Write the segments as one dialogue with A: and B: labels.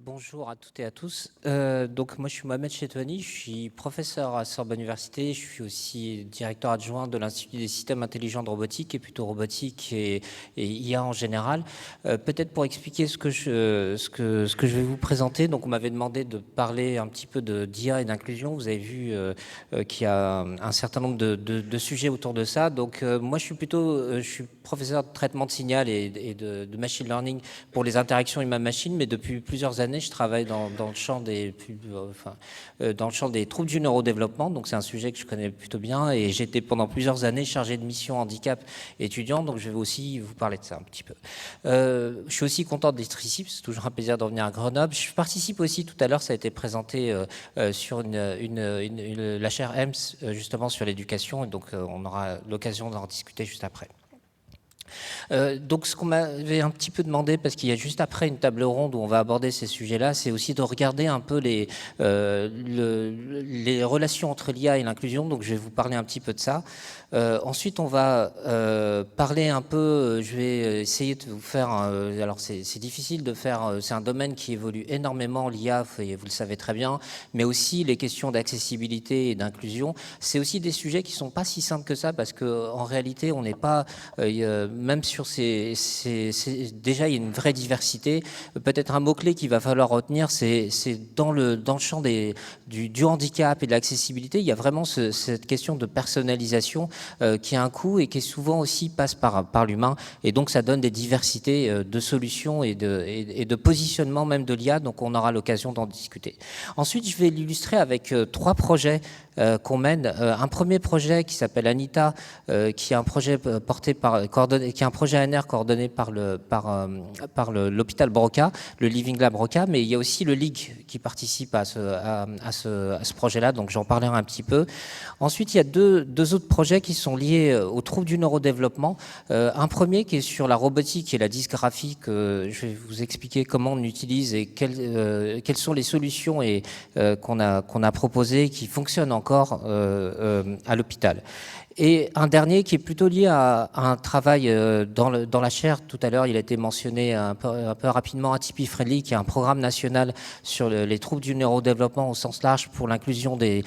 A: Bonjour à toutes et à tous. Donc moi je suis Mohamed Chetouani, je suis professeur à Sorbonne Université, je suis aussi directeur adjoint de l'Institut des systèmes intelligents de robotique et plutôt robotique et IA en général. Peut-être pour expliquer ce que je vais vous présenter, donc on m'avait demandé de parler un petit peu d'IA et d'inclusion. Vous avez vu qu'il y a un certain nombre de sujets autour de ça. Donc moi je suis professeur de traitement de signal et de machine learning pour les interactions humain-machine, mais depuis plusieurs années, je travaille dans le champ dans le champ des troubles du neurodéveloppement, donc c'est un sujet que je connais plutôt bien, et j'étais pendant plusieurs années chargé de mission handicap étudiant, donc je vais aussi vous parler de ça un petit peu. Je suis aussi content d'être ici, c'est toujours un plaisir de revenir à Grenoble. Je participe aussi, tout à l'heure, ça a été présenté sur la chaire EMS, justement sur l'éducation, et donc on aura l'occasion d'en discuter juste après. Donc ce qu'on m'avait un petit peu demandé, parce qu'il y a juste après une table ronde où on va aborder ces sujets-là, c'est aussi de regarder un peu les relations entre l'IA et l'inclusion, donc je vais vous parler un petit peu de ça. Ensuite on va parler un peu, je vais essayer de vous faire, alors c'est difficile de faire, c'est un domaine qui évolue énormément, l'IA, et vous le savez très bien, mais aussi les questions d'accessibilité et d'inclusion, c'est aussi des sujets qui ne sont pas si simples que ça, parce qu'en réalité on n'est pas, même sur déjà il y a une vraie diversité. Peut-être un mot-clé qu'il va falloir retenir, c'est dans le champ du handicap et de l'accessibilité, il y a vraiment cette question de personnalisation qui a un coût et qui souvent aussi passe par l'humain, et donc ça donne des diversités de solutions et de positionnement même de l'IA, donc on aura l'occasion d'en discuter. Ensuite, je vais l'illustrer avec trois projets qu'on mène. Un premier projet qui s'appelle Anita, qui est un projet qui est un projet ANR coordonné par l'hôpital Broca, le Living Lab Broca, mais il y a aussi le LIG qui participe à ce projet-là, donc j'en parlerai un petit peu. Ensuite, il y a deux autres projets qui sont liés aux troubles du neurodéveloppement. Un premier qui est sur la robotique et la dysgraphie, que je vais vous expliquer comment on utilise et quelles sont les solutions qu'on a proposées qui fonctionnent encore à l'hôpital. Et un dernier qui est plutôt lié à un travail dans la chaire. Tout à l'heure, il a été mentionné un peu rapidement, Atypie Friendly, qui est un programme national sur les troubles du neurodéveloppement au sens large pour l'inclusion des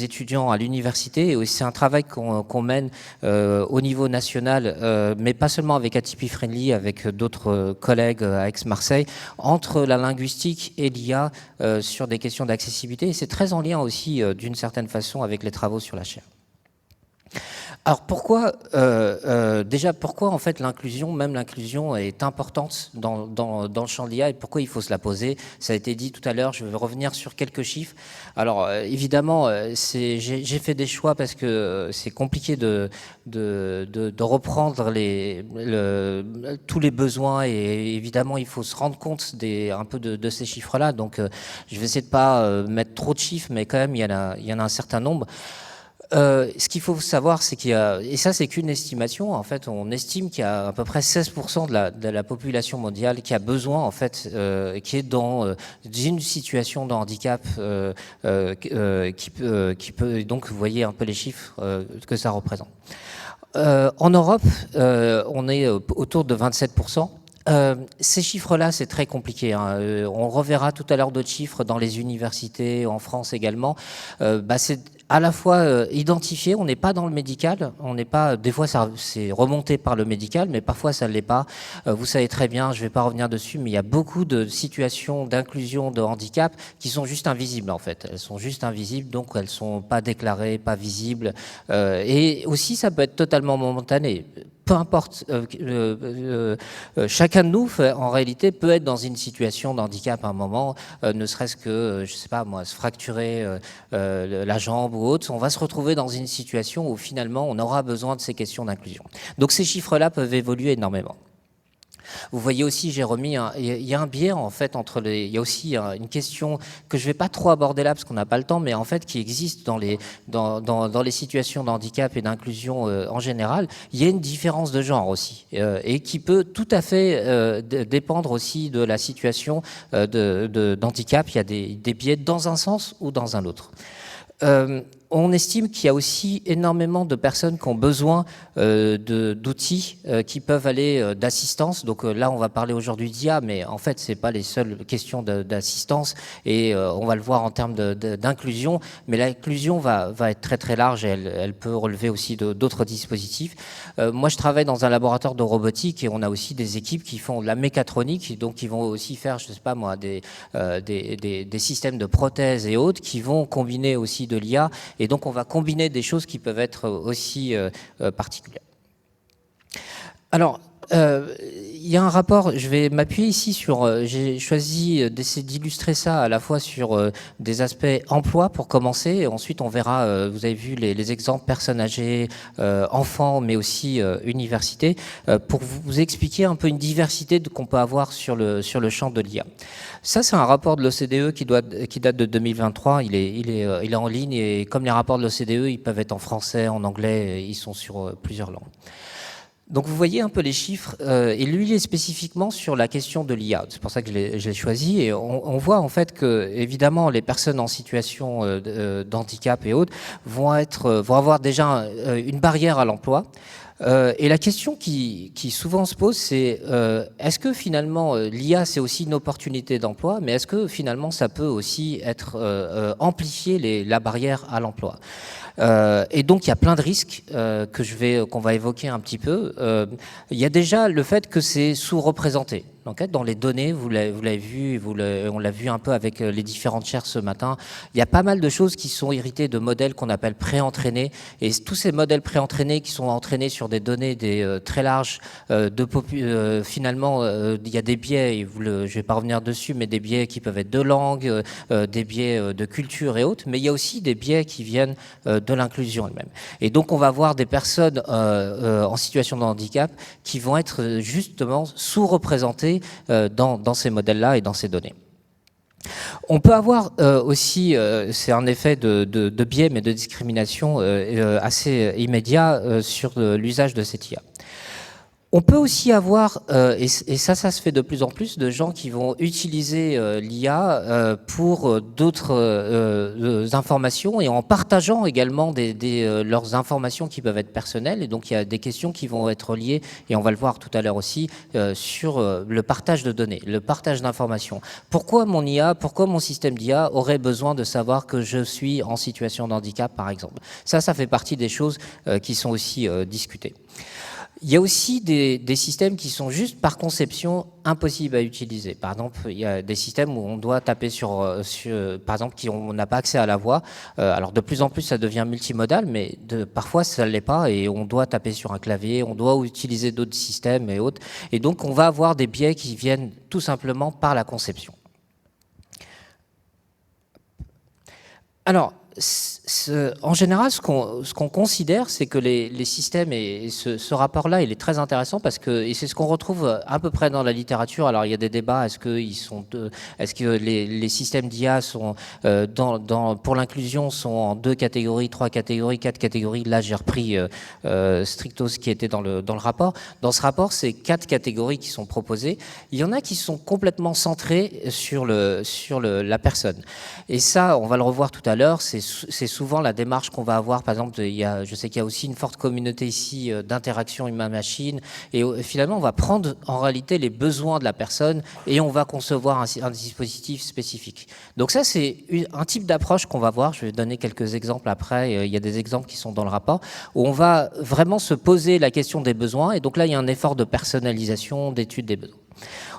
A: étudiants à l'université. Et c'est un travail qu'on mène au niveau national, mais pas seulement avec Atypie Friendly, avec d'autres collègues à Aix-Marseille, entre la linguistique et l'IA sur des questions d'accessibilité. Et c'est très en lien aussi, d'une certaine façon, avec les travaux sur la chaire. Alors déjà pourquoi en fait même l'inclusion est importante dans le champ de l'IA et pourquoi il faut se la poser? Ça a été dit tout à l'heure, je vais revenir sur quelques chiffres. Alors évidemment, j'ai fait des choix parce que c'est compliqué de reprendre tous les besoins, et évidemment il faut se rendre compte un peu de ces chiffres-là. Donc je vais essayer de pas mettre trop de chiffres, mais quand même il y en a un certain nombre. Ce qu'il faut savoir, c'est qu'il y a, et ça c'est qu'une estimation, en fait, on estime qu'il y a à peu près 16% de la population mondiale qui a besoin, en fait, qui est dans une situation de handicap, qui peut, donc vous voyez un peu les chiffres que ça représente. En Europe, on est autour de 27%. Ces chiffres-là, c'est très compliqué, hein. On reverra tout à l'heure d'autres chiffres dans les universités, en France également. C'est à la fois identifié, on n'est pas dans le médical, on n'est pas, des fois c'est remonté par le médical, mais parfois ça ne l'est pas. Vous savez très bien, je ne vais pas revenir dessus, mais il y a beaucoup de situations d'inclusion, de handicap qui sont juste invisibles en fait. Elles sont juste invisibles, donc elles ne sont pas déclarées, pas visibles. Et aussi, ça peut être totalement momentané. Peu importe, chacun de nous, en réalité, peut être dans une situation de handicap à un moment, ne serait-ce que, je sais pas moi, se fracturer la jambe ou autre. On va se retrouver dans une situation où finalement, on aura besoin de ces questions d'inclusion. Donc ces chiffres-là peuvent évoluer énormément. Vous voyez aussi, j'ai remis, il y a un biais en fait entre il y a aussi une question que je ne vais pas trop aborder là parce qu'on n'a pas le temps, mais en fait qui existe dans les situations de handicap et d'inclusion en général. Il y a une différence de genre aussi et qui peut tout à fait dépendre aussi de la situation d'handicap. Il y a des biais dans un sens ou dans un autre. on estime qu'il y a aussi énormément de personnes qui ont besoin d'outils qui peuvent aller d'assistance. Donc là, on va parler aujourd'hui d'IA, mais en fait, c'est pas les seules questions d'assistance. Et on va le voir en termes d'inclusion. Mais l'inclusion va être très très large et elle peut relever aussi d'autres dispositifs. Moi, je travaille dans un laboratoire de robotique et on a aussi des équipes qui font de la mécatronique, donc qui vont aussi faire, je sais pas moi, des systèmes de prothèses et autres qui vont combiner aussi de l'IA. Et donc, on va combiner des choses qui peuvent être aussi particulières. Alors, il y a un rapport, je vais m'appuyer ici sur, j'ai choisi d'essayer d'illustrer ça à la fois sur des aspects emploi pour commencer, et ensuite on verra, vous avez vu les exemples personnes âgées, enfants, mais aussi université, pour vous expliquer un peu une diversité qu'on peut avoir sur le champ de l'IA. Ça, c'est un rapport de l'OCDE qui date de 2023, il est en ligne, et comme les rapports de l'OCDE, ils peuvent être en français, en anglais, ils sont sur plusieurs langues. Donc vous voyez un peu les chiffres, et lui il est spécifiquement sur la question de l'IA, c'est pour ça que je l'ai choisi, et on voit en fait que évidemment les personnes en situation d'handicap et autres vont avoir déjà une barrière à l'emploi. Et la question qui souvent se pose, c'est est-ce que finalement l'IA c'est aussi une opportunité d'emploi, mais est-ce que finalement ça peut aussi être amplifier la barrière à l'emploi? Et donc il y a plein de risques qu'on va évoquer un petit peu. Il y a déjà le fait que c'est sous-représenté. Donc, dans les données, vous l'avez vu, on l'a vu un peu avec les différentes chaires ce matin, il y a pas mal de choses qui sont héritées de modèles qu'on appelle pré-entraînés. Et tous ces modèles pré-entraînés qui sont entraînés sur des données très larges, finalement, il y a des biais, je ne vais pas revenir dessus, mais des biais qui peuvent être de langue, des biais de culture et autres, mais il y a aussi des biais qui viennent de l'inclusion elle-même. Et donc, on va voir des personnes en situation de handicap qui vont être justement sous-représentées dans ces modèles-là et dans ces données. On peut avoir aussi, c'est un effet de biais, mais de discrimination assez immédiat sur l'usage de cette IA. On peut aussi avoir, et ça se fait de plus en plus, de gens qui vont utiliser l'IA pour d'autres informations et en partageant également leurs informations qui peuvent être personnelles. Et donc il y a des questions qui vont être liées, et on va le voir tout à l'heure aussi, sur le partage de données, le partage d'informations. Pourquoi mon système d'IA aurait besoin de savoir que je suis en situation de handicap, par exemple? Ça fait partie des choses qui sont aussi discutées. Il y a aussi des systèmes qui sont juste par conception impossibles à utiliser. Par exemple, il y a des systèmes où on doit taper par exemple, on n'a pas accès à la voix. Alors de plus en plus, ça devient multimodal, mais parfois ça ne l'est pas et on doit taper sur un clavier, on doit utiliser d'autres systèmes et autres. Et donc, on va avoir des biais qui viennent tout simplement par la conception. Alors, en général, ce qu'on considère, c'est que les systèmes, et ce rapport-là, il est très intéressant parce que, et c'est ce qu'on retrouve à peu près dans la littérature. Alors, il y a des débats, est-ce que les systèmes d'IA sont, pour l'inclusion, sont en 2 catégories, 3 catégories, 4 catégories. Là, j'ai repris stricto ce qui était dans le rapport. Dans ce rapport, c'est 4 catégories qui sont proposées. Il y en a qui sont complètement centrées sur la personne. Et ça, on va le revoir tout à l'heure, c'est souvent la démarche qu'on va avoir. Par exemple, je sais qu'il y a aussi une forte communauté ici d'interaction humain-machine. Et finalement, on va prendre en réalité les besoins de la personne et on va concevoir un dispositif spécifique. Donc ça, c'est un type d'approche qu'on va voir. Je vais donner quelques exemples après. Il y a des exemples qui sont dans le rapport où on va vraiment se poser la question des besoins. Et donc là, il y a un effort de personnalisation, d'étude des besoins.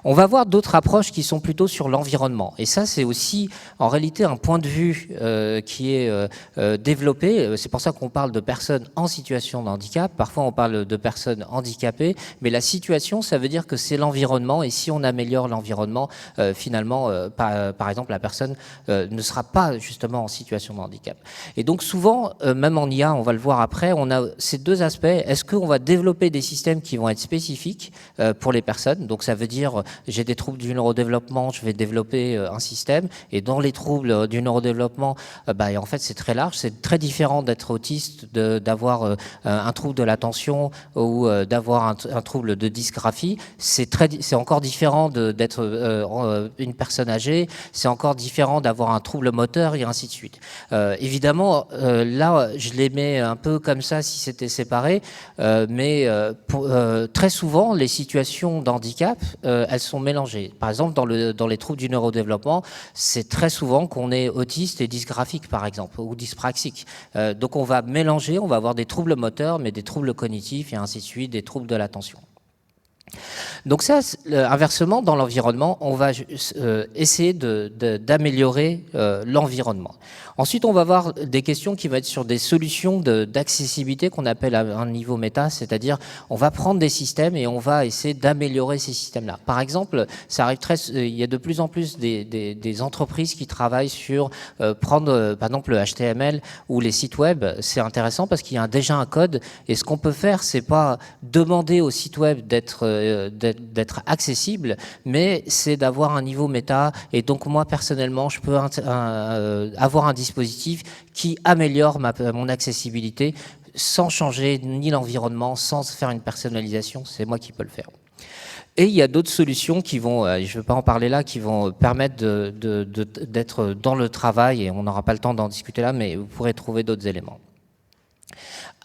A: On va voir d'autres approches qui sont plutôt sur l'environnement. Et ça, c'est aussi en réalité un point de vue qui est développé. C'est pour ça qu'on parle de personnes en situation de handicap. Parfois, on parle de personnes handicapées. Mais la situation, ça veut dire que c'est l'environnement. Et si on améliore l'environnement, finalement, par exemple, la personne ne sera pas justement en situation de handicap. Et donc souvent, même en IA, on va le voir après, on a ces deux aspects. Est-ce qu'on va développer des systèmes qui vont être spécifiques pour les personnes? Donc ça veut dire j'ai des troubles du neurodéveloppement, je vais développer un système, et dans les troubles du neurodéveloppement, en fait c'est très large, c'est très différent d'être autiste, d'avoir un trouble de l'attention ou d'avoir un trouble de dysgraphie, c'est encore différent d'être une personne âgée, c'est encore différent d'avoir un trouble moteur et ainsi de suite. Évidemment, là je les mets un peu comme ça si c'était séparé, mais très souvent les situations d'handicap, elles sont mélangées. Par exemple, dans les troubles du neurodéveloppement, c'est très souvent qu'on est autiste et dysgraphique, par exemple, ou dyspraxique. Donc on va mélanger, on va avoir des troubles moteurs, mais des troubles cognitifs et ainsi de suite, des troubles de l'attention. Donc ça, inversement, dans l'environnement, on va essayer d'améliorer l'environnement. Ensuite, on va voir des questions qui vont être sur des solutions d'accessibilité qu'on appelle à un niveau méta, c'est-à-dire on va prendre des systèmes et on va essayer d'améliorer ces systèmes-là. Par exemple, ça arrive il y a de plus en plus des entreprises qui travaillent sur prendre, par exemple, le HTML ou les sites web. C'est intéressant parce qu'il y a déjà un code et ce qu'on peut faire, c'est pas demander au site web d'être accessible, mais c'est d'avoir un niveau méta. Et donc moi personnellement, je peux avoir un dispositif qui améliore mon accessibilité sans changer ni l'environnement, sans faire une personnalisation. C'est moi qui peux le faire. Et il y a d'autres solutions qui vont, je ne vais pas en parler là, qui vont permettre d'être dans le travail, et on n'aura pas le temps d'en discuter là, mais vous pourrez trouver d'autres éléments.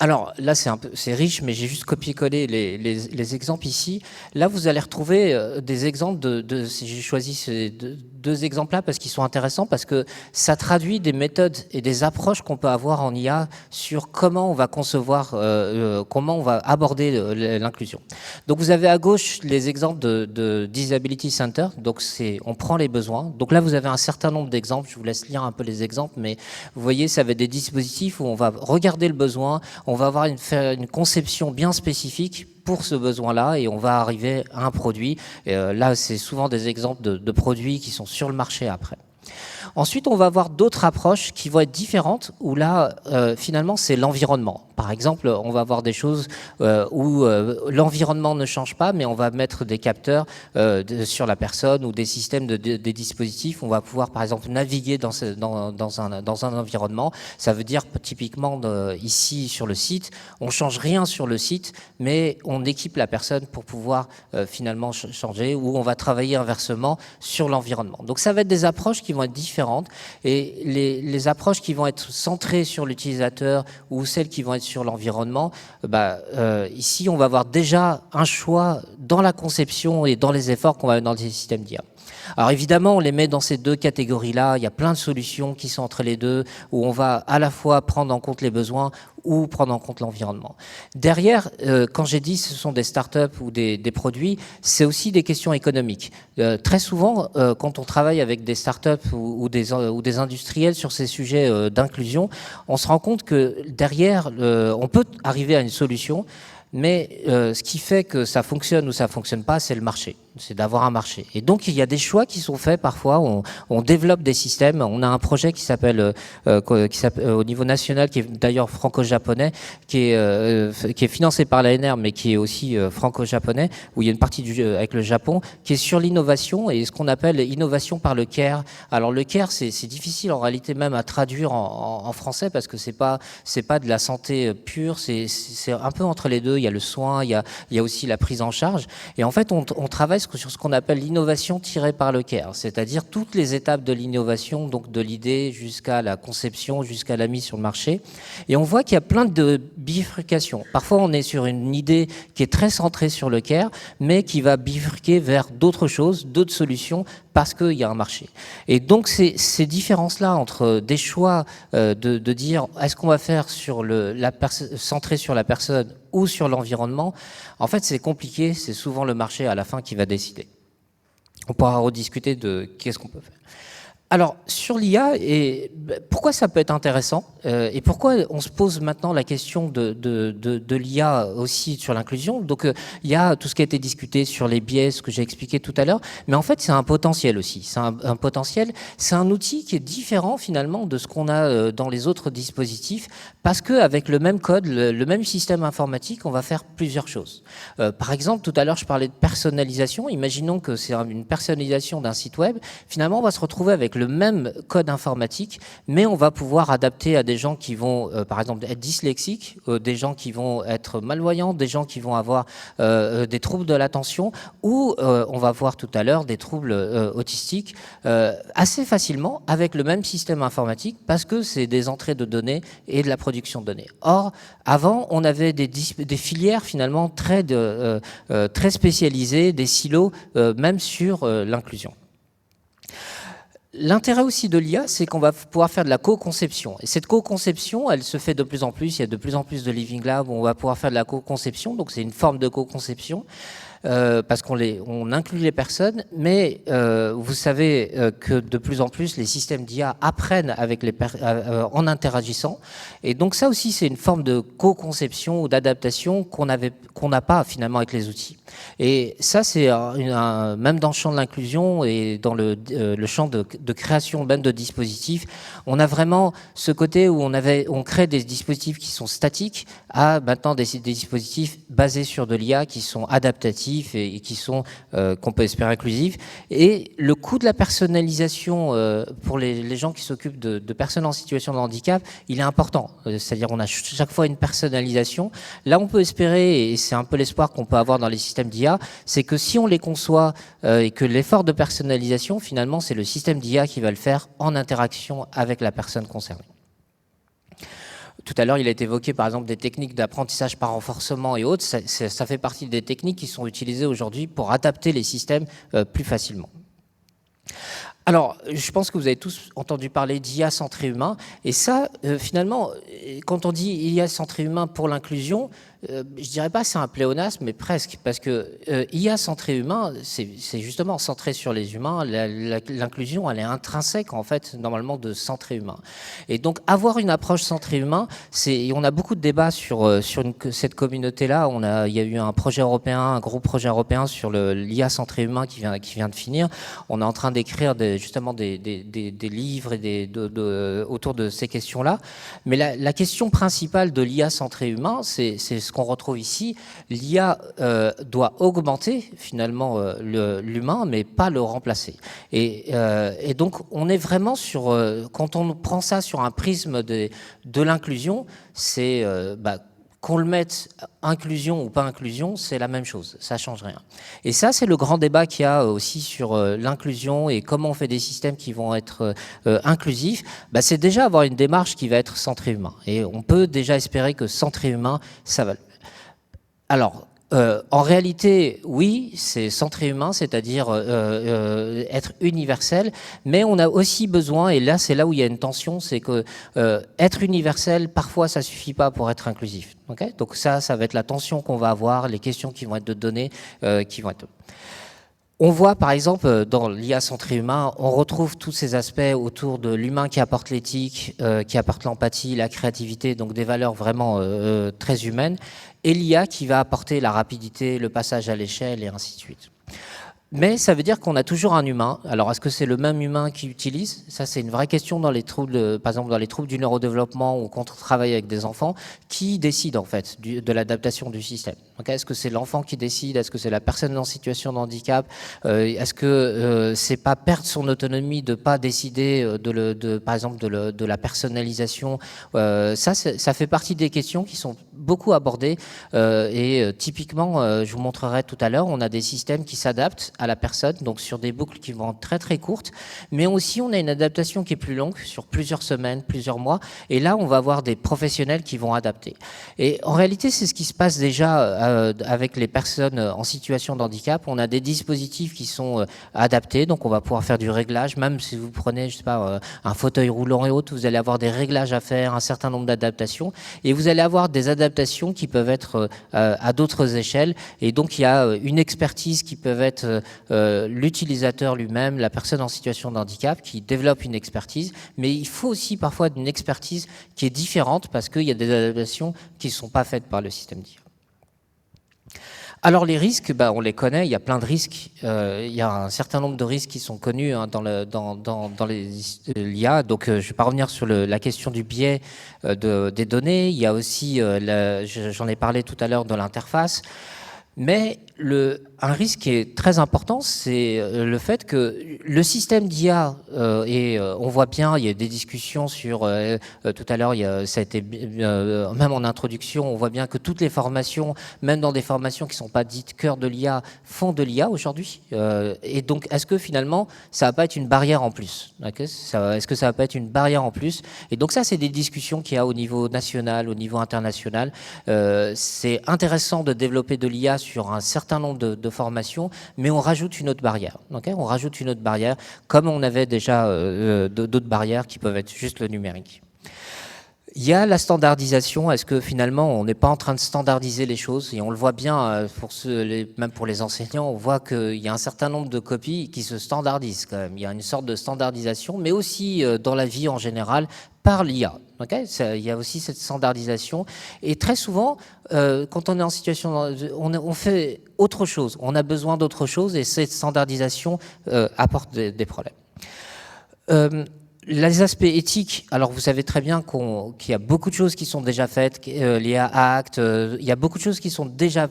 A: Alors là, c'est riche, mais j'ai juste copié-collé les exemples ici. Là, vous allez retrouver des exemples j'ai choisi ces deux exemples-là parce qu'ils sont intéressants, parce que ça traduit des méthodes et des approches qu'on peut avoir en IA sur comment on va concevoir, comment on va aborder l'inclusion. Donc vous avez à gauche les exemples de Disability Center. Donc on prend les besoins. Donc là, vous avez un certain nombre d'exemples. Je vous laisse lire un peu les exemples, mais vous voyez, ça va être des dispositifs où on va regarder le besoin, on va avoir une conception bien spécifique pour ce besoin-là et on va arriver à un produit. Et là, c'est souvent des exemples de produits qui sont sur le marché après. Ensuite, on va avoir d'autres approches qui vont être différentes, où là, finalement, c'est l'environnement. Par exemple, on va avoir des choses où l'environnement ne change pas, mais on va mettre des capteurs sur la personne ou des systèmes des dispositifs. On va pouvoir, par exemple, naviguer dans un environnement. Ça veut dire, typiquement, ici, sur le site, on ne change rien sur le site, mais on équipe la personne pour pouvoir finalement changer, ou on va travailler inversement sur l'environnement. Donc, ça va être des approches qui vont être différentes, et les approches qui vont être centrées sur l'utilisateur ou celles qui vont être sur l'environnement, ici on va avoir déjà un choix dans la conception et dans les efforts qu'on va mettre dans les systèmes d'IA. Alors évidemment, on les met dans ces deux catégories-là. Il y a plein de solutions qui sont entre les deux, où on va à la fois prendre en compte les besoins ou prendre en compte l'environnement. Derrière, quand j'ai dit ce sont des startups ou des produits, c'est aussi des questions économiques. Très souvent, quand on travaille avec des startups ou des industriels sur ces sujets d'inclusion, on se rend compte que derrière, on peut arriver à une solution, mais ce qui fait que ça fonctionne ou ça fonctionne pas, c'est le marché. C'est d'avoir un marché. Et donc, il y a des choix qui sont faits parfois. On développe des systèmes. On a un projet qui s'appelle au niveau national, qui est d'ailleurs franco-japonais, qui est financé par l'ANR, mais qui est aussi franco-japonais, où il y a une partie avec le Japon, qui est sur l'innovation et ce qu'on appelle innovation par le care. Alors, le care, c'est difficile en réalité même à traduire en français parce que c'est pas de la santé pure. C'est un peu entre les deux. Il y a le soin, il y a aussi la prise en charge. Et en fait, on travaille sur ce qu'on appelle l'innovation tirée par le care, c'est-à-dire toutes les étapes de l'innovation, donc de l'idée jusqu'à la conception, jusqu'à la mise sur le marché. Et on voit qu'il y a plein de bifurcations. Parfois, on est sur une idée qui est très centrée sur le care, mais qui va bifurquer vers d'autres choses, d'autres solutions, parce qu'il y a un marché. Et donc, ces différences-là entre des choix de dire est-ce qu'on va faire centré sur la personne ou sur l'environnement, en fait, c'est compliqué. C'est souvent le marché à la fin qui va décider. On pourra rediscuter de qu'est-ce qu'on peut faire. Alors, sur l'IA, et pourquoi ça peut être intéressant et pourquoi on se pose maintenant la question de l'IA aussi sur l'inclusion. Donc, il y a tout ce qui a été discuté sur les biais, ce que j'ai expliqué tout à l'heure, mais en fait, c'est un potentiel aussi. C'est un potentiel, c'est un outil qui est différent finalement de ce qu'on a dans les autres dispositifs, parce qu'avec le même code, le même système informatique, on va faire plusieurs choses. Par exemple, tout à l'heure, je parlais de personnalisation. Imaginons que c'est une personnalisation d'un site web. Finalement, on va se retrouver avec le même code informatique, mais on va pouvoir adapter à des gens qui vont, par exemple, être dyslexiques, des gens qui vont être malvoyants, des gens qui vont avoir des troubles de l'attention, ou on va voir tout à l'heure des troubles autistiques assez facilement avec le même système informatique, parce que c'est des entrées de données et de la production de données. Or, avant, on avait des filières finalement très spécialisées, des silos, même sur l'inclusion. L'intérêt aussi de l'IA, c'est qu'on va pouvoir faire de la co-conception. Et cette co-conception, elle se fait de plus en plus. Il y a de plus en plus de Living Lab où on va pouvoir faire de la co-conception. Donc, c'est une forme de co-conception. Parce qu'on inclut les personnes, mais vous savez que de plus en plus les systèmes d'IA apprennent avec en interagissant, et donc ça aussi c'est une forme de co-conception ou d'adaptation qu'on n'a pas finalement avec les outils. Et ça c'est même dans le champ de l'inclusion et dans le champ de création même de dispositifs, on a vraiment ce côté où on crée des dispositifs qui sont statiques à maintenant des dispositifs basés sur de l'IA qui sont adaptatifs et qui sont, qu'on peut espérer inclusifs. Et le coût de la personnalisation pour les gens qui s'occupent de personnes en situation de handicap, il est important. C'est-à-dire on a chaque fois une personnalisation. Là, on peut espérer, et c'est un peu l'espoir qu'on peut avoir dans les systèmes d'IA, c'est que si on les conçoit et que l'effort de personnalisation, finalement, c'est le système d'IA qui va le faire en interaction avec la personne concernée. Tout à l'heure, il a été évoqué par exemple des techniques d'apprentissage par renforcement et autres. Ça fait partie des techniques qui sont utilisées aujourd'hui pour adapter les systèmes plus facilement. Alors, je pense que vous avez tous entendu parler d'IA centré humain. Et ça, finalement, quand on dit IA centré humain pour l'inclusion, je dirais pas c'est un pléonasme, mais presque, parce que IA centré humain, c'est justement centré sur les humains. L'inclusion, elle est intrinsèque en fait normalement de centré humain. Et donc avoir une approche centrée humain, on a beaucoup de débats sur cette communauté-là. Il y a eu un projet européen, un gros projet européen sur l'IA centré humain qui vient de finir. On est en train d'écrire justement des livres et autour de ces questions-là. Mais la question principale de l'IA centré humain, c'est ce qu'on retrouve ici. L'IA doit augmenter finalement l'humain, mais pas le remplacer. Et donc on est vraiment sur, quand on prend ça sur un prisme de l'inclusion, c'est qu'on le mette inclusion ou pas inclusion, c'est la même chose, ça change rien. Et ça, c'est le grand débat qu'il y a aussi sur l'inclusion et comment on fait des systèmes qui vont être inclusifs. C'est déjà avoir une démarche qui va être centrée humain. Et on peut déjà espérer que centré humain, ça va. Alors, en réalité, oui, c'est centré humain, c'est-à-dire être universel, mais on a aussi besoin, et là c'est là où il y a une tension, c'est que être universel, parfois ça suffit pas pour être inclusif. Okay, donc ça va être la tension qu'on va avoir, les questions qui vont être de données, qui vont être... On voit par exemple dans l'IA centré humain, on retrouve tous ces aspects autour de l'humain qui apporte l'éthique, qui apporte l'empathie, la créativité, donc des valeurs vraiment très humaines, et l'IA qui va apporter la rapidité, le passage à l'échelle et ainsi de suite. Mais ça veut dire qu'on a toujours un humain. Alors, est-ce que c'est le même humain qui utilise? Ça, c'est une vraie question dans les troubles, par exemple, dans les troubles du neurodéveloppement ou quand on travaille avec des enfants, qui décide en fait de l'adaptation du système. Okay, est-ce que c'est l'enfant qui décide? Est-ce que c'est la personne en situation de handicap? Est-ce que c'est pas perdre son autonomie de pas décider par exemple de la personnalisation? Ça fait partie des questions qui sont beaucoup abordées et typiquement, je vous montrerai tout à l'heure, on a des systèmes qui s'adaptent à la personne, donc sur des boucles qui vont être très très courtes, mais aussi on a une adaptation qui est plus longue, sur plusieurs semaines, plusieurs mois, et là on va avoir des professionnels qui vont adapter. Et en réalité c'est ce qui se passe déjà avec les personnes en situation de handicap. On a des dispositifs qui sont adaptés, donc on va pouvoir faire du réglage, même si vous prenez, je sais pas, un fauteuil roulant et autres, vous allez avoir des réglages à faire, un certain nombre d'adaptations, et vous allez avoir des adaptations adaptations qui peuvent être à d'autres échelles. Et donc, il y a une expertise qui peut être l'utilisateur lui-même, la personne en situation de handicap qui développe une expertise. Mais il faut aussi parfois une expertise qui est différente parce qu'il y a des adaptations qui ne sont pas faites par le système d'IA. Alors les risques, on les connaît, il y a plein de risques. Il y a un certain nombre de risques qui sont connus dans l'IA. Donc je ne vais pas revenir sur la question du biais des données. Il y a aussi, j'en ai parlé tout à l'heure, de l'interface. Mais un risque qui est très important, c'est le fait que le système d'IA, on voit bien, il y a des discussions sur, tout à l'heure, ça a été, même en introduction, on voit bien que toutes les formations, même dans des formations qui ne sont pas dites cœur de l'IA, font de l'IA aujourd'hui. Et donc, est-ce que finalement, ça ne va pas être une barrière en plus? Est-ce que ça ne va pas être une barrière en plus? Et donc ça, c'est des discussions qu'il y a au niveau national, au niveau international. C'est intéressant de développer de l'IA sur un certain nombre de formations, mais on rajoute une autre barrière. On rajoute une autre barrière, comme on avait déjà d'autres barrières qui peuvent être juste le numérique. Il y a la standardisation. Est-ce que finalement, on n'est pas en train de standardiser les choses? Et on le voit bien, même pour les enseignants, on voit qu'il y a un certain nombre de copies qui se standardisent quand même. Il y a une sorte de standardisation, mais aussi dans la vie en général, par l'IA. Il y a aussi cette standardisation. Et très souvent, quand on est en situation, on fait autre chose. On a besoin d'autre chose et cette standardisation apporte des problèmes. Les aspects éthiques, alors vous savez très bien qu'il y a beaucoup de choses qui sont déjà faites, l'IA Act, il y a beaucoup de choses qui sont déjà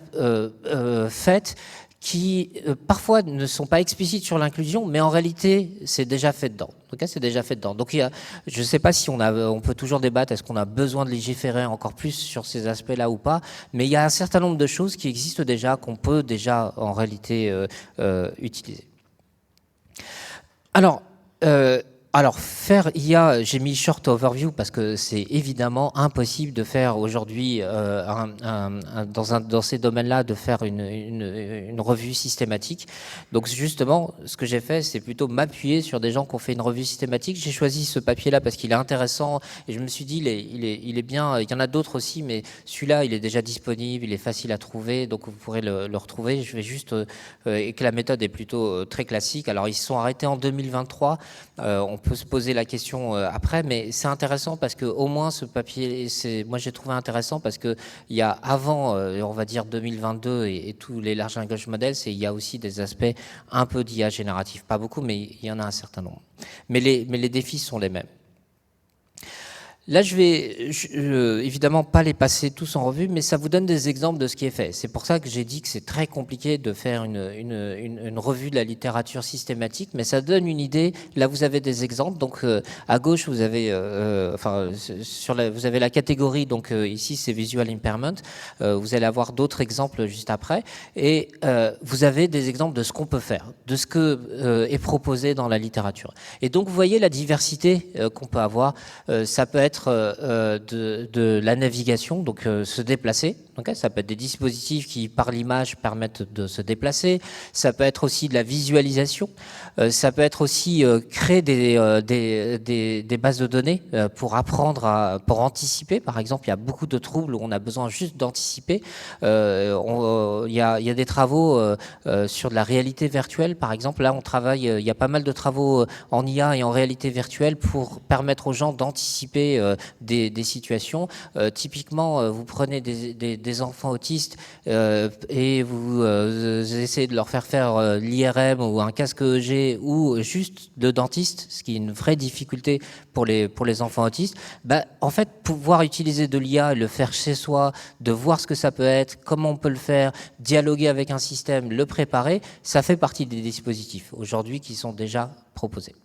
A: faites, qui parfois ne sont pas explicites sur l'inclusion, mais en réalité, c'est déjà fait dedans. C'est déjà fait dedans. Donc, je ne sais pas si on peut toujours débattre, est-ce qu'on a besoin de légiférer encore plus sur ces aspects-là ou pas, mais il y a un certain nombre de choses qui existent déjà, qu'on peut déjà en réalité utiliser. Alors, faire IA, j'ai mis short overview parce que c'est évidemment impossible de faire aujourd'hui, dans ces domaines-là, de faire une revue systématique. Donc justement, ce que j'ai fait, c'est plutôt m'appuyer sur des gens qui ont fait une revue systématique. J'ai choisi ce papier-là parce qu'il est intéressant et je me suis dit, il est bien. Il y en a d'autres aussi, mais celui-là, il est déjà disponible, il est facile à trouver, donc vous pourrez le retrouver. Je vais juste, et que la méthode est plutôt très classique. Alors, ils se sont arrêtés en 2023. On peut se poser la question après, mais c'est intéressant parce que au moins ce papier, moi j'ai trouvé intéressant parce que il y a avant, on va dire 2022 et tous les large language models, il y a aussi des aspects un peu d'IA génératif, pas beaucoup, mais il y en a un certain nombre. Mais les défis sont les mêmes. Là, je vais évidemment pas les passer tous en revue, mais ça vous donne des exemples de ce qui est fait. C'est pour ça que j'ai dit que c'est très compliqué de faire une revue de la littérature systématique, mais ça donne une idée. Là, vous avez des exemples. Donc, à gauche, vous avez, vous avez la catégorie. Donc, ici, c'est visual impairment. Vous allez avoir d'autres exemples juste après, et vous avez des exemples de ce qu'on peut faire, de ce que est proposé dans la littérature. Et donc, vous voyez la diversité qu'on peut avoir. Ça peut être de la navigation, donc se déplacer. Okay, ça peut être des dispositifs qui, par l'image, permettent de se déplacer. Ça peut être aussi de la visualisation. Ça peut être aussi créer des bases de données pour apprendre, pour anticiper. Par exemple, il y a beaucoup de troubles où on a besoin juste d'anticiper. Il y a des travaux sur de la réalité virtuelle. Par exemple, là, on travaille. Il y a pas mal de travaux en IA et en réalité virtuelle pour permettre aux gens d'anticiper des situations. Typiquement, vous prenez des enfants autistes et vous essayez de leur faire l'IRM ou un casque EEG ou juste de dentiste, ce qui est une vraie difficulté pour les enfants autistes. En fait, pouvoir utiliser de l'IA et le faire chez soi, de voir ce que ça peut être, comment on peut le faire, dialoguer avec un système, le préparer, ça fait partie des dispositifs aujourd'hui qui sont déjà proposés.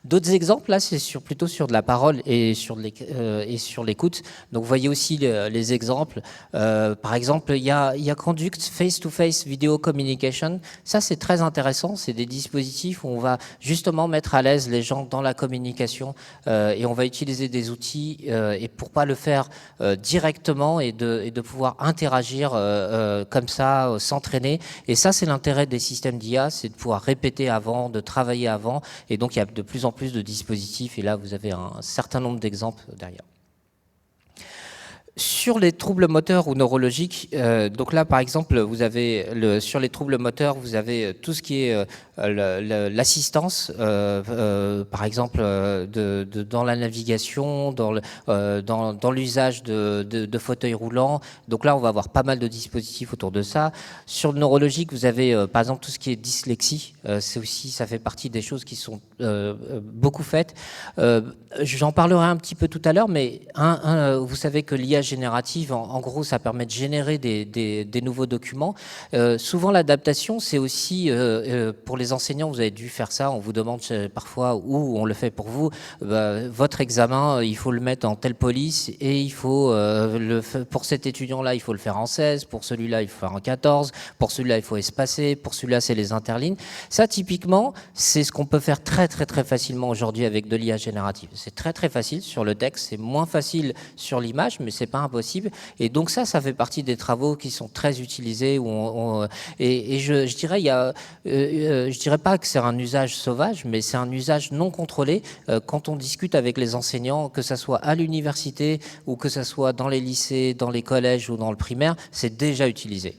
A: D'autres exemples, là, c'est plutôt sur de la parole et sur l'écoute. Donc, vous voyez aussi les exemples. Par exemple, il y a Conduct Face-to-Face Video Communication. Ça, c'est très intéressant. C'est des dispositifs où on va justement mettre à l'aise les gens dans la communication et on va utiliser des outils et pour pas le faire directement et de pouvoir interagir comme ça, s'entraîner. Et ça, c'est l'intérêt des systèmes d'IA, c'est de pouvoir répéter avant, de travailler avant. Et donc, il y a de plus en plus de dispositifs et là vous avez un certain nombre d'exemples derrière. Sur les troubles moteurs ou neurologiques, donc là par exemple, vous avez sur les troubles moteurs, vous avez tout ce qui est l'assistance, par exemple dans la navigation, dans l'usage de fauteuils roulants. Donc là, on va avoir pas mal de dispositifs autour de ça. Sur le neurologique, vous avez par exemple tout ce qui est dyslexie. Ça fait partie des choses qui sont beaucoup faites. J'en parlerai un petit peu tout à l'heure, mais vous savez que l'IA générative, en gros, ça permet de générer des nouveaux documents. Souvent, l'adaptation, c'est aussi, pour les enseignants, vous avez dû faire ça, on vous demande parfois, ou on le fait pour vous, votre examen, il faut le mettre en telle police, et il faut, pour cet étudiant-là, il faut le faire en 16, pour celui-là, il faut faire en 14, pour celui-là, il faut espacer, pour celui-là, c'est les interlignes. Ça, typiquement, c'est ce qu'on peut faire très, très, très facilement aujourd'hui avec de l'IA générative. C'est très, très facile sur le texte, c'est moins facile sur l'image, mais c'est pas impossible. Et donc ça fait partie des travaux qui sont très utilisés. Et je dirais, je dirais pas que c'est un usage sauvage, mais c'est un usage non contrôlé. Quand on discute avec les enseignants, que ça soit à l'université ou que ça soit dans les lycées, dans les collèges ou dans le primaire, c'est déjà utilisé.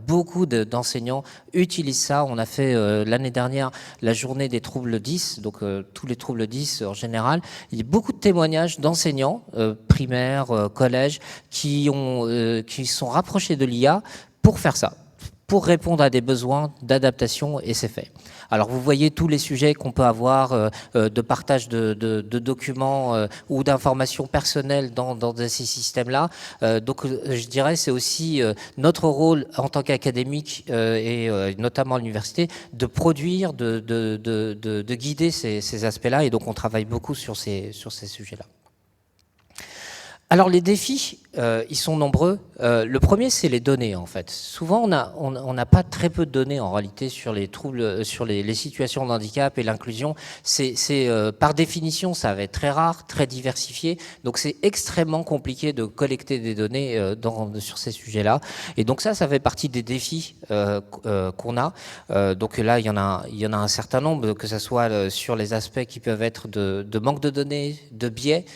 A: Beaucoup d'enseignants utilisent ça. On a fait l'année dernière la journée des troubles 10, donc tous les troubles 10 en général. Il y a beaucoup de témoignages d'enseignants primaires, collèges, qui sont rapprochés de l'IA pour faire ça, pour répondre à des besoins d'adaptation, et c'est fait. Alors vous voyez tous les sujets qu'on peut avoir de partage de documents ou d'informations personnelles dans ces systèmes-là. Donc je dirais c'est aussi notre rôle en tant qu'académique et notamment à l'université de produire, de guider ces aspects-là, et donc on travaille beaucoup sur ces sujets-là. Alors les défis, ils sont nombreux. Le premier, c'est les données en fait. Souvent, on n'a pas très peu de données en réalité sur les troubles, sur les situations de handicap et l'inclusion. Par définition, ça va être très rare, très diversifié. Donc c'est extrêmement compliqué de collecter des données sur ces sujets-là. Et donc ça fait partie des défis qu'on a. Donc là, il y en a un certain nombre, que ce soit sur les aspects qui peuvent être de manque de données, de biais.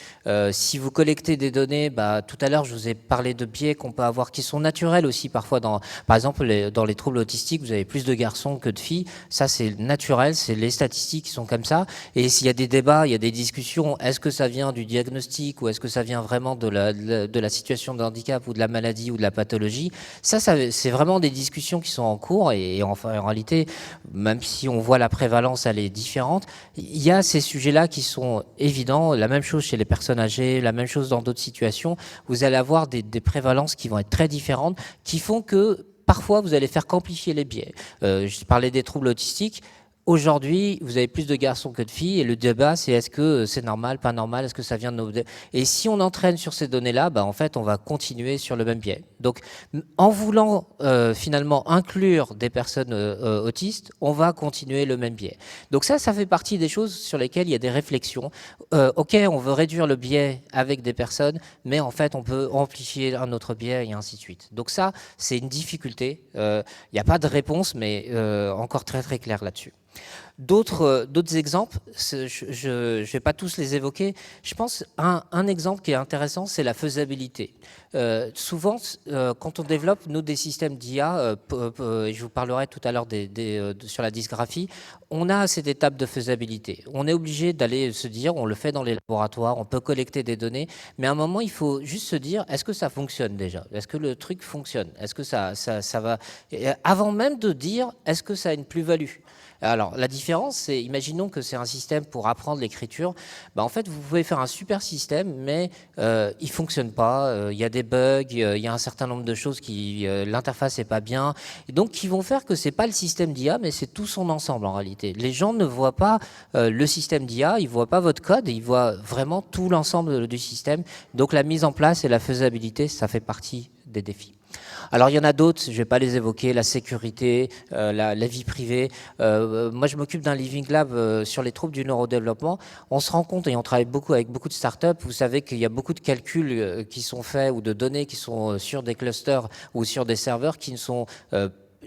A: Si vous collectez des données, tout à l'heure, je vous ai parlé de biais qu'on peut avoir qui sont naturels aussi parfois. Par exemple, dans les troubles autistiques, vous avez plus de garçons que de filles. Ça, c'est naturel, c'est les statistiques qui sont comme ça. Et s'il y a des débats, il y a des discussions, est-ce que ça vient du diagnostic ou est-ce que ça vient vraiment de la situation de handicap ou de la maladie ou de la pathologie? Ça c'est vraiment des discussions qui sont en cours. Et en réalité, même si on voit la prévalence, elle est différente, il y a ces sujets-là qui sont évidents. La même chose chez les personnes âgées, la même chose dans d'autres situations. Vous allez avoir des prévalences qui vont être très différentes, qui font que parfois vous allez faire qu'amplifier les biais. Je parlais des troubles autistiques. Aujourd'hui, vous avez plus de garçons que de filles, et le débat, c'est est-ce que c'est normal, pas normal, est-ce que ça vient de nos... Et si on entraîne sur ces données-là, en fait, on va continuer sur le même biais. Donc, en voulant finalement inclure des personnes autistes, on va continuer le même biais. Donc ça fait partie des choses sur lesquelles il y a des réflexions. Ok, on veut réduire le biais avec des personnes, mais en fait, on peut amplifier un autre biais, et ainsi de suite. Donc ça, c'est une difficulté. Il n'y a pas de réponse, mais encore très très clair là-dessus. D'autres exemples, je ne vais pas tous les évoquer. Je pense un exemple qui est intéressant, c'est la faisabilité. Souvent, quand on développe, nous, des systèmes d'IA, et je vous parlerai tout à l'heure sur la dysgraphie, on a cette étape de faisabilité. On est obligé d'aller se dire, on le fait dans les laboratoires, on peut collecter des données, mais à un moment, il faut juste se dire, est-ce que ça fonctionne déjà? Est-ce que le truc fonctionne? Est-ce que ça va... Avant même de dire, est-ce que ça a une plus-value? Alors, la différence, c'est, imaginons que c'est un système pour apprendre l'écriture. En fait, vous pouvez faire un super système, mais il ne fonctionne pas. Il y a des bugs, il y a un certain nombre de choses l'interface n'est pas bien. Et donc, qui vont faire que ce n'est pas le système d'IA, mais c'est tout son ensemble en réalité. Les gens ne voient pas le système d'IA, ils ne voient pas votre code, ils voient vraiment tout l'ensemble du système. Donc, la mise en place et la faisabilité, ça fait partie des défis. Alors il y en a d'autres, je ne vais pas les évoquer, la sécurité, la vie privée. Moi je m'occupe d'un Living Lab sur les troubles du neurodéveloppement. On se rend compte, et on travaille beaucoup avec beaucoup de startups, vous savez qu'il y a beaucoup de calculs qui sont faits ou de données qui sont sur des clusters ou sur des serveurs qui ne sont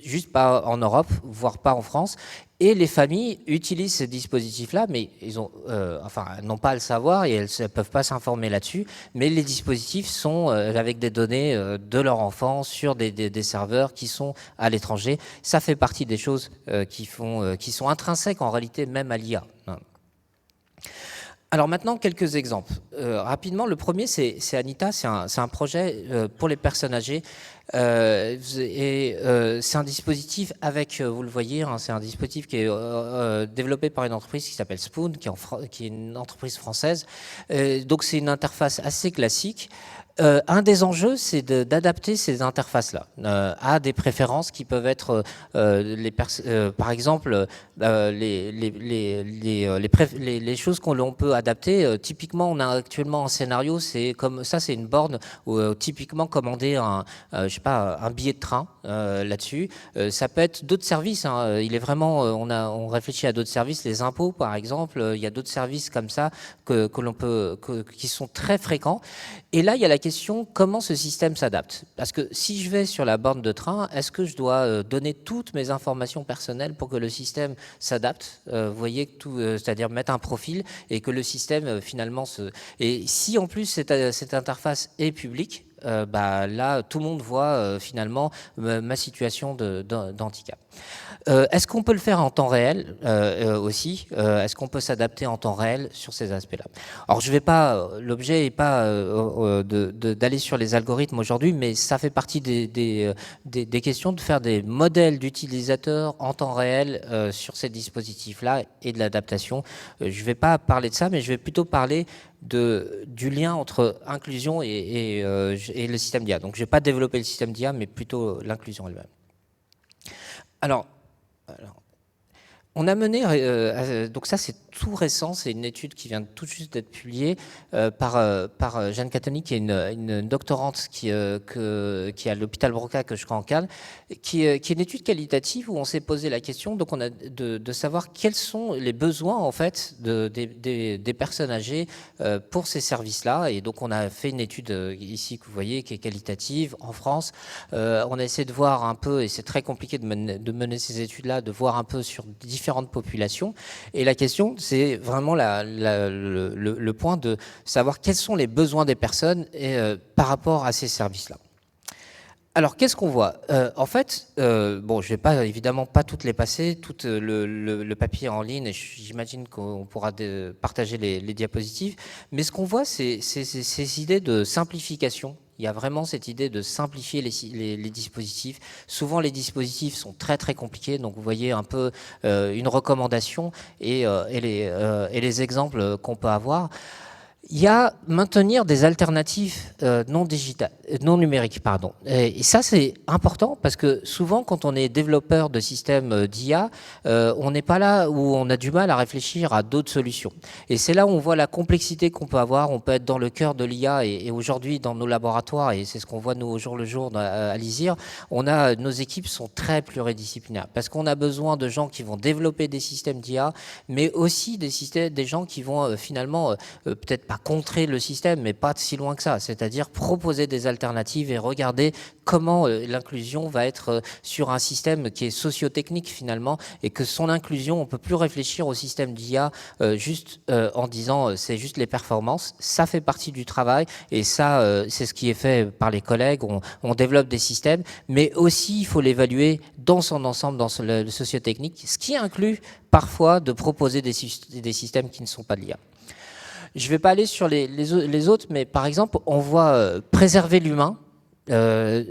A: juste pas en Europe, voire pas en France. Et les familles utilisent ces dispositifs-là, mais ils ont, enfin, elles n'ont pas à le savoir et elles ne peuvent pas s'informer là-dessus. Mais les dispositifs sont avec des données de leur enfant sur des serveurs qui sont à l'étranger. Ça fait partie des choses qui sont intrinsèques en réalité même à l'IA. Alors maintenant, quelques exemples. Rapidement, le premier, c'est Anita, c'est un projet pour les personnes âgées. C'est un dispositif avec, vous le voyez, hein, c'est un dispositif qui est développé par une entreprise qui s'appelle Spoon, qui est une entreprise française. Donc c'est une interface assez classique. Un des enjeux, c'est d'adapter ces interfaces-là à des préférences qui peuvent être, par exemple, les choses qu'on peut adapter. Typiquement, on a actuellement un scénario, c'est comme ça, c'est une borne où typiquement commander je sais pas, un billet de train là-dessus. Ça peut être d'autres services. Hein. Il est vraiment, on réfléchit à d'autres services, les impôts par exemple. Il y a d'autres services comme ça qui sont très fréquents. Et là, il y a la question comment ce système s'adapte. Parce que si je vais sur la borne de train, est-ce que je dois donner toutes mes informations personnelles pour que le système s'adapte? Vous voyez, c'est-à-dire mettre un profil et que le système finalement Et si en plus cette interface est publique, là, tout le monde voit finalement ma situation d'handicap. Est-ce qu'on peut le faire en temps réel aussi? Est-ce qu'on peut s'adapter en temps réel sur ces aspects-là? Alors, l'objet n'est pas d'aller sur les algorithmes aujourd'hui, mais ça fait partie des questions de faire des modèles d'utilisateurs en temps réel sur ces dispositifs-là et de l'adaptation. Je ne vais pas parler de ça, mais je vais plutôt parler du lien entre inclusion et le système d'IA. Donc, je ne vais pas développer le système d'IA, mais plutôt l'inclusion elle-même. Alors, on a mené, donc ça c'est tout récent, c'est une étude qui vient tout juste d'être publiée par Jeanne Catoni, qui est une doctorante qui est à l'hôpital Broca que je crois en Cannes, qui est une étude qualitative où on s'est posé la question donc on a de savoir quels sont les besoins en fait des personnes âgées pour ces services-là. Et donc on a fait une étude ici que vous voyez qui est qualitative en France. On a essayé de voir un peu, et c'est très compliqué de mener ces études-là, de voir un peu sur différentes populations. Et la question, c'est vraiment le point de savoir quels sont les besoins des personnes par rapport à ces services-là. Alors, qu'est-ce qu'on voit? En fait, bon, je vais pas évidemment pas toutes les passer, tout le papier en ligne, et j'imagine qu'on pourra partager les diapositives. Mais ce qu'on voit, c'est ces idées de simplification. Il y a vraiment cette idée de simplifier les dispositifs. Souvent, les dispositifs sont très très compliqués. Donc, vous voyez un peu une recommandation et les exemples qu'on peut avoir. Il y a maintenir des alternatives non numériques, pardon. Et ça, c'est important parce que souvent, quand on est développeur de systèmes d'IA, on n'est pas là où on a du mal à réfléchir à d'autres solutions. Et c'est là où on voit la complexité qu'on peut avoir. On peut être dans le cœur de l'IA et aujourd'hui, dans nos laboratoires, et c'est ce qu'on voit nous au jour le jour à l'ISIR, nos équipes sont très pluridisciplinaires parce qu'on a besoin de gens qui vont développer des systèmes d'IA, mais aussi des gens qui vont finalement peut-être pas contrer le système, mais pas si loin que ça, c'est-à-dire proposer des alternatives et regarder comment l'inclusion va être sur un système qui est socio-technique finalement, et que son inclusion, on ne peut plus réfléchir au système d'IA juste en disant c'est juste les performances. Ça fait partie du travail et ça, c'est ce qui est fait par les collègues. On développe des systèmes, mais aussi il faut l'évaluer dans son ensemble, dans le socio-technique, ce qui inclut parfois de proposer des systèmes qui ne sont pas de l'IA. Je ne vais pas aller sur les autres, mais par exemple, on voit préserver l'humain,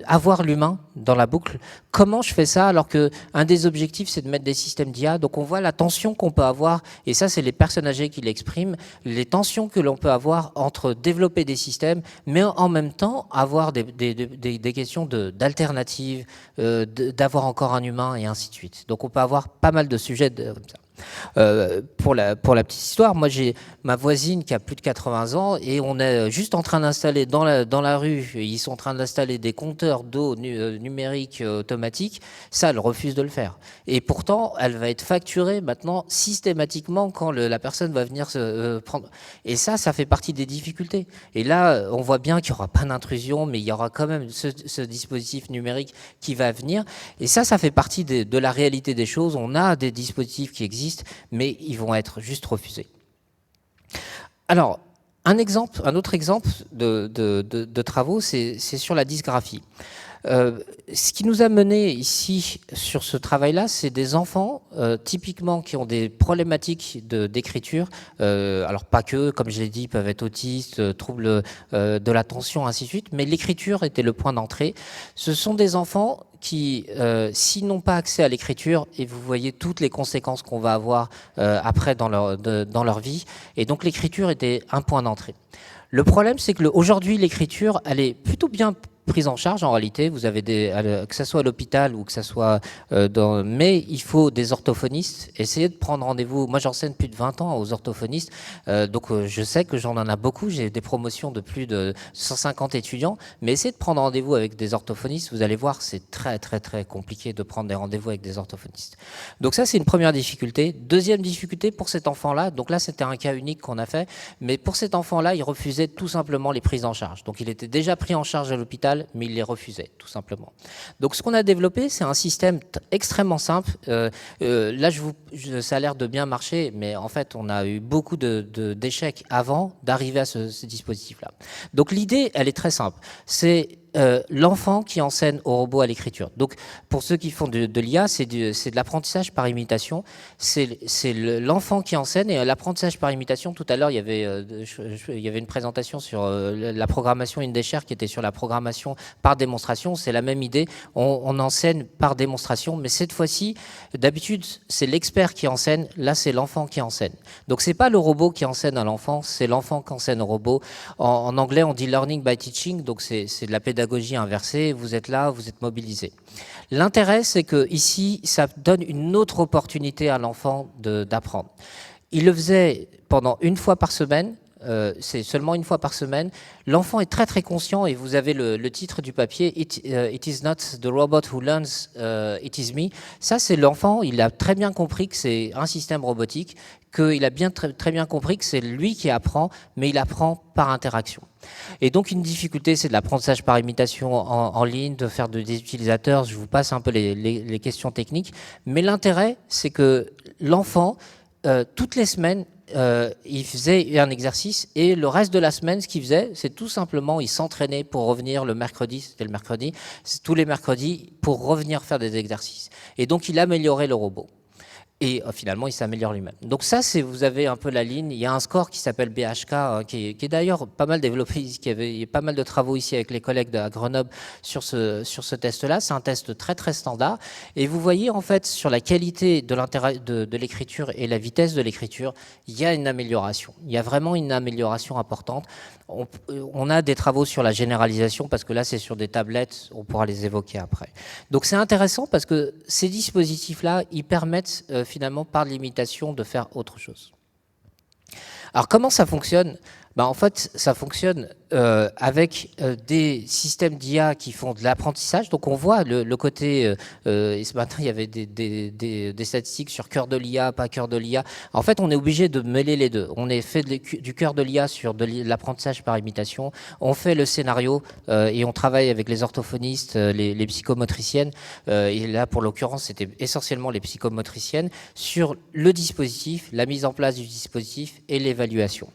A: avoir l'humain dans la boucle. Comment je fais ça alors qu'un des objectifs, c'est de mettre des systèmes d'IA? Donc on voit la tension qu'on peut avoir, et ça, c'est les personnes âgées qui l'expriment, les tensions que l'on peut avoir entre développer des systèmes, mais en même temps, avoir des questions d'alternatives, d'avoir encore un humain, et ainsi de suite. Donc on peut avoir pas mal de sujets comme ça. Pour la petite histoire, moi j'ai ma voisine qui a plus de 80 ans et on est juste en train d'installer dans la rue, ils sont en train d'installer des compteurs d'eau numériques automatiques. Ça, elle refuse de le faire. Et pourtant, elle va être facturée maintenant systématiquement quand la personne va venir se prendre. Et ça fait partie des difficultés. Et là, on voit bien qu'il n'y aura pas d'intrusion, mais il y aura quand même ce dispositif numérique qui va venir. Et ça fait partie de la réalité des choses. On a des dispositifs qui existent, mais ils vont être juste refusés. Alors, un autre exemple de travaux, c'est sur la dysgraphie. Ce qui nous a mené ici sur ce travail-là, c'est des enfants typiquement qui ont des problématiques d'écriture. Alors pas que, comme je l'ai dit, peuvent être autistes, troubles de l'attention, ainsi de suite, mais l'écriture était le point d'entrée. Ce sont des enfants qui, s'ils n'ont pas accès à l'écriture, et vous voyez toutes les conséquences qu'on va avoir après dans leur vie, et donc l'écriture était un point d'entrée. Le problème, c'est que aujourd'hui, l'écriture, elle est plutôt bien prise en charge en réalité. Vous avez que ce soit à l'hôpital ou que ce soit mais il faut des orthophonistes. Essayez de prendre rendez-vous. Moi, j'enseigne plus de 20 ans aux orthophonistes, donc je sais que j'en ai beaucoup. J'ai des promotions de plus de 150 étudiants, mais essayez de prendre rendez-vous avec des orthophonistes. Vous allez voir, c'est très très très compliqué de prendre des rendez-vous avec des orthophonistes. Donc ça, c'est une première difficulté. Deuxième difficulté pour cet enfant-là. Donc là, c'était un cas unique qu'on a fait, mais pour cet enfant-là, il refusait tout simplement les prises en charge. Donc il était déjà pris en charge à l'hôpital, mais il les refusait, tout simplement. Donc ce qu'on a développé, c'est un système extrêmement simple. Là, ça a l'air de bien marcher, mais en fait, on a eu beaucoup d'échecs avant d'arriver à ce dispositif-là. Donc l'idée, elle est très simple. C'est l'enfant qui enseigne au robot à l'écriture. Donc, pour ceux qui font de l'IA, c'est de l'apprentissage par imitation. C'est l'enfant qui enseigne, et l'apprentissage par imitation, tout à l'heure, il y avait une présentation sur la programmation InDeshare qui était sur la programmation par démonstration. C'est la même idée. On enseigne par démonstration, mais cette fois-ci, d'habitude, c'est l'expert qui enseigne. Là, c'est l'enfant qui enseigne. Donc, c'est pas le robot qui enseigne à l'enfant, c'est l'enfant qui enseigne au robot. En anglais, on dit learning by teaching, donc c'est de la pédagogie inversée, vous êtes là, vous êtes mobilisé. L'intérêt, c'est que ici, ça donne une autre opportunité à l'enfant d'apprendre. Il le faisait pendant une fois par semaine, c'est seulement une fois par semaine. L'enfant est très très conscient, et vous avez le titre du papier, It is not the robot who learns, it is me. Ça, c'est l'enfant, il a très bien compris que c'est un système robotique, qu'il a très bien compris que c'est lui qui apprend, mais il apprend par interaction. Et donc une difficulté, c'est de l'apprentissage par imitation en ligne, de faire des utilisateurs. Je vous passe un peu les questions techniques, mais l'intérêt, c'est que l'enfant, toutes les semaines, il faisait un exercice, et le reste de la semaine, ce qu'il faisait, c'est tout simplement, il s'entraînait pour revenir le mercredi, c'était le mercredi, tous les mercredis, pour revenir faire des exercices. Et donc il améliorait le robot. Et finalement, il s'améliore lui-même. Donc ça, vous avez un peu la ligne. Il y a un score qui s'appelle BHK, qui est d'ailleurs pas mal développé. Il y a pas mal de travaux ici avec les collègues à Grenoble sur ce test-là. C'est un test très très standard. Et vous voyez en fait sur la qualité de l'écriture et la vitesse de l'écriture, il y a une amélioration. Il y a vraiment une amélioration importante. On a des travaux sur la généralisation, parce que là c'est sur des tablettes, on pourra les évoquer après. Donc c'est intéressant parce que ces dispositifs-là, ils permettent finalement par l'imitation de faire autre chose. Alors comment ça fonctionne ? En fait, ça fonctionne avec des systèmes d'IA qui font de l'apprentissage. Donc on voit le côté, et ce matin il y avait des statistiques sur cœur de l'IA, pas cœur de l'IA. En fait, on est obligé de mêler les deux. On est fait du cœur de l'IA sur de l'apprentissage par imitation. On fait le scénario et on travaille avec les orthophonistes, les psychomotriciennes. Et là, pour l'occurrence, c'était essentiellement les psychomotriciennes sur le dispositif, la mise en place du dispositif et l'évaluation.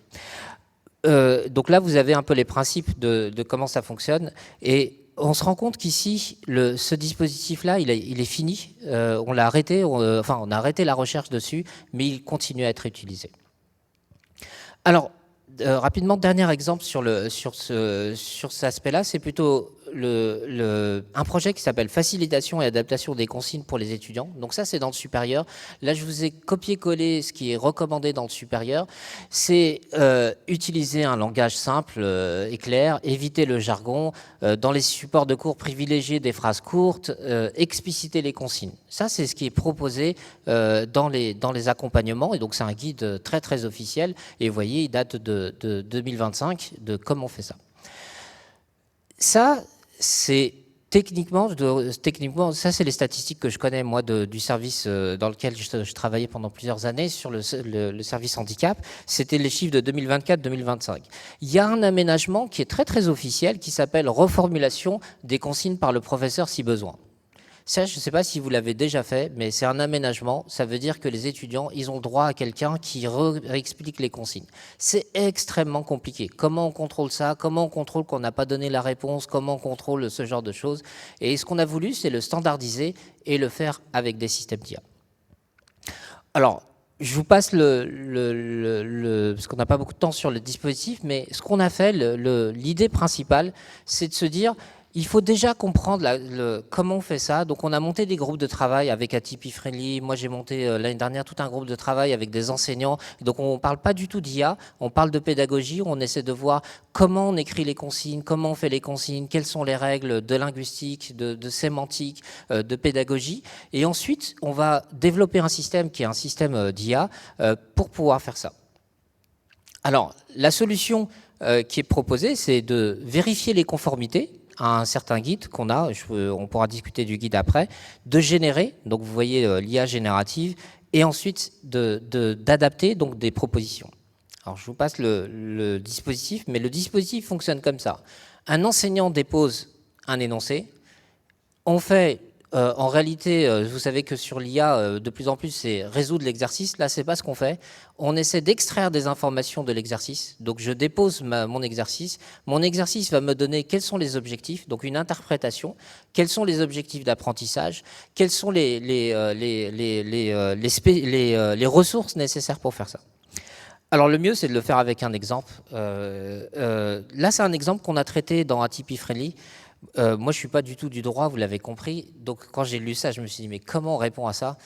A: Donc là, vous avez un peu les principes de comment ça fonctionne. Et on se rend compte qu'ici, ce dispositif-là, il est fini. On l'a arrêté, on a arrêté la recherche dessus, mais il continue à être utilisé. Alors, rapidement, dernier exemple sur cet aspect-là, c'est plutôt un projet qui s'appelle Facilitation et adaptation des consignes pour les étudiants. Donc ça, c'est dans le supérieur. Là, je vous ai copié-collé ce qui est recommandé dans le supérieur. C'est utiliser un langage simple et clair, éviter le jargon. Dans les supports de cours, privilégier des phrases courtes, expliciter les consignes. Ça, c'est ce qui est proposé dans les accompagnements. Et donc, c'est un guide très, très officiel. Et vous voyez, il date de 2025, de comment on fait ça. Ça, c'est techniquement, ça c'est les statistiques que je connais moi du service dans lequel je travaillais pendant plusieurs années sur le service handicap. C'était les chiffres de 2024-2025. Il y a un aménagement qui est très très officiel qui s'appelle reformulation des consignes par le professeur si besoin. Ça, je ne sais pas si vous l'avez déjà fait, mais c'est un aménagement. Ça veut dire que les étudiants, ils ont droit à quelqu'un qui réexplique les consignes. C'est extrêmement compliqué. Comment on contrôle ça? Comment on contrôle qu'on n'a pas donné la réponse? Comment on contrôle ce genre de choses? Et ce qu'on a voulu, c'est le standardiser et le faire avec des systèmes d'IA. Alors, je vous passe parce qu'on n'a pas beaucoup de temps sur le dispositif, mais ce qu'on a fait, l'idée principale, c'est de se dire... Il faut déjà comprendre comment on fait ça. Donc, on a monté des groupes de travail avec Atipi Friendly. Moi, j'ai monté l'année dernière tout un groupe de travail avec des enseignants. Donc, on ne parle pas du tout d'IA, on parle de pédagogie. On essaie de voir comment on écrit les consignes, comment on fait les consignes, quelles sont les règles de linguistique, de sémantique, de pédagogie. Et ensuite, on va développer un système qui est un système d'IA pour pouvoir faire ça. Alors, la solution qui est proposée, c'est de vérifier les conformités à un certain guide qu'on a, on pourra discuter du guide après, de générer, donc vous voyez l'IA générative, et ensuite d'adapter donc des propositions. Alors je vous passe le dispositif, mais le dispositif fonctionne comme ça. Un enseignant dépose un énoncé, on fait... en réalité, vous savez que sur l'IA, de plus en plus, c'est résoudre l'exercice. Là, c'est pas ce qu'on fait. On essaie d'extraire des informations de l'exercice. Donc, je dépose mon exercice. Mon exercice va me donner quels sont les objectifs, donc une interprétation. Quels sont les objectifs d'apprentissage? Quelles sont les ressources nécessaires pour faire ça? Alors, le mieux, c'est de le faire avec un exemple. Là, c'est un exemple qu'on a traité dans Atipi Friendly. Moi, je ne suis pas du tout du droit, vous l'avez compris. Donc, quand j'ai lu ça, je me suis dit, mais comment on répond à ça?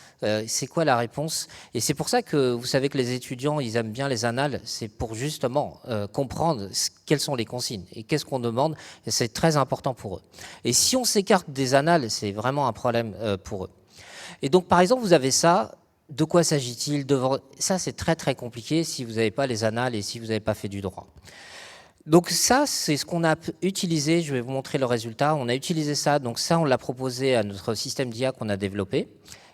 A: C'est quoi la réponse? Et c'est pour ça que vous savez que les étudiants, ils aiment bien les annales. C'est pour justement comprendre quelles sont les consignes et qu'est-ce qu'on demande. Et c'est très important pour eux. Et si on s'écarte des annales, c'est vraiment un problème pour eux. Et donc, par exemple, vous avez ça. De quoi s'agit-il? Ça, c'est très, très compliqué si vous n'avez pas les annales et si vous n'avez pas fait du droit. Donc ça, c'est ce qu'on a utilisé, je vais vous montrer le résultat. On a utilisé ça, donc ça, on l'a proposé à notre système d'IA qu'on a développé.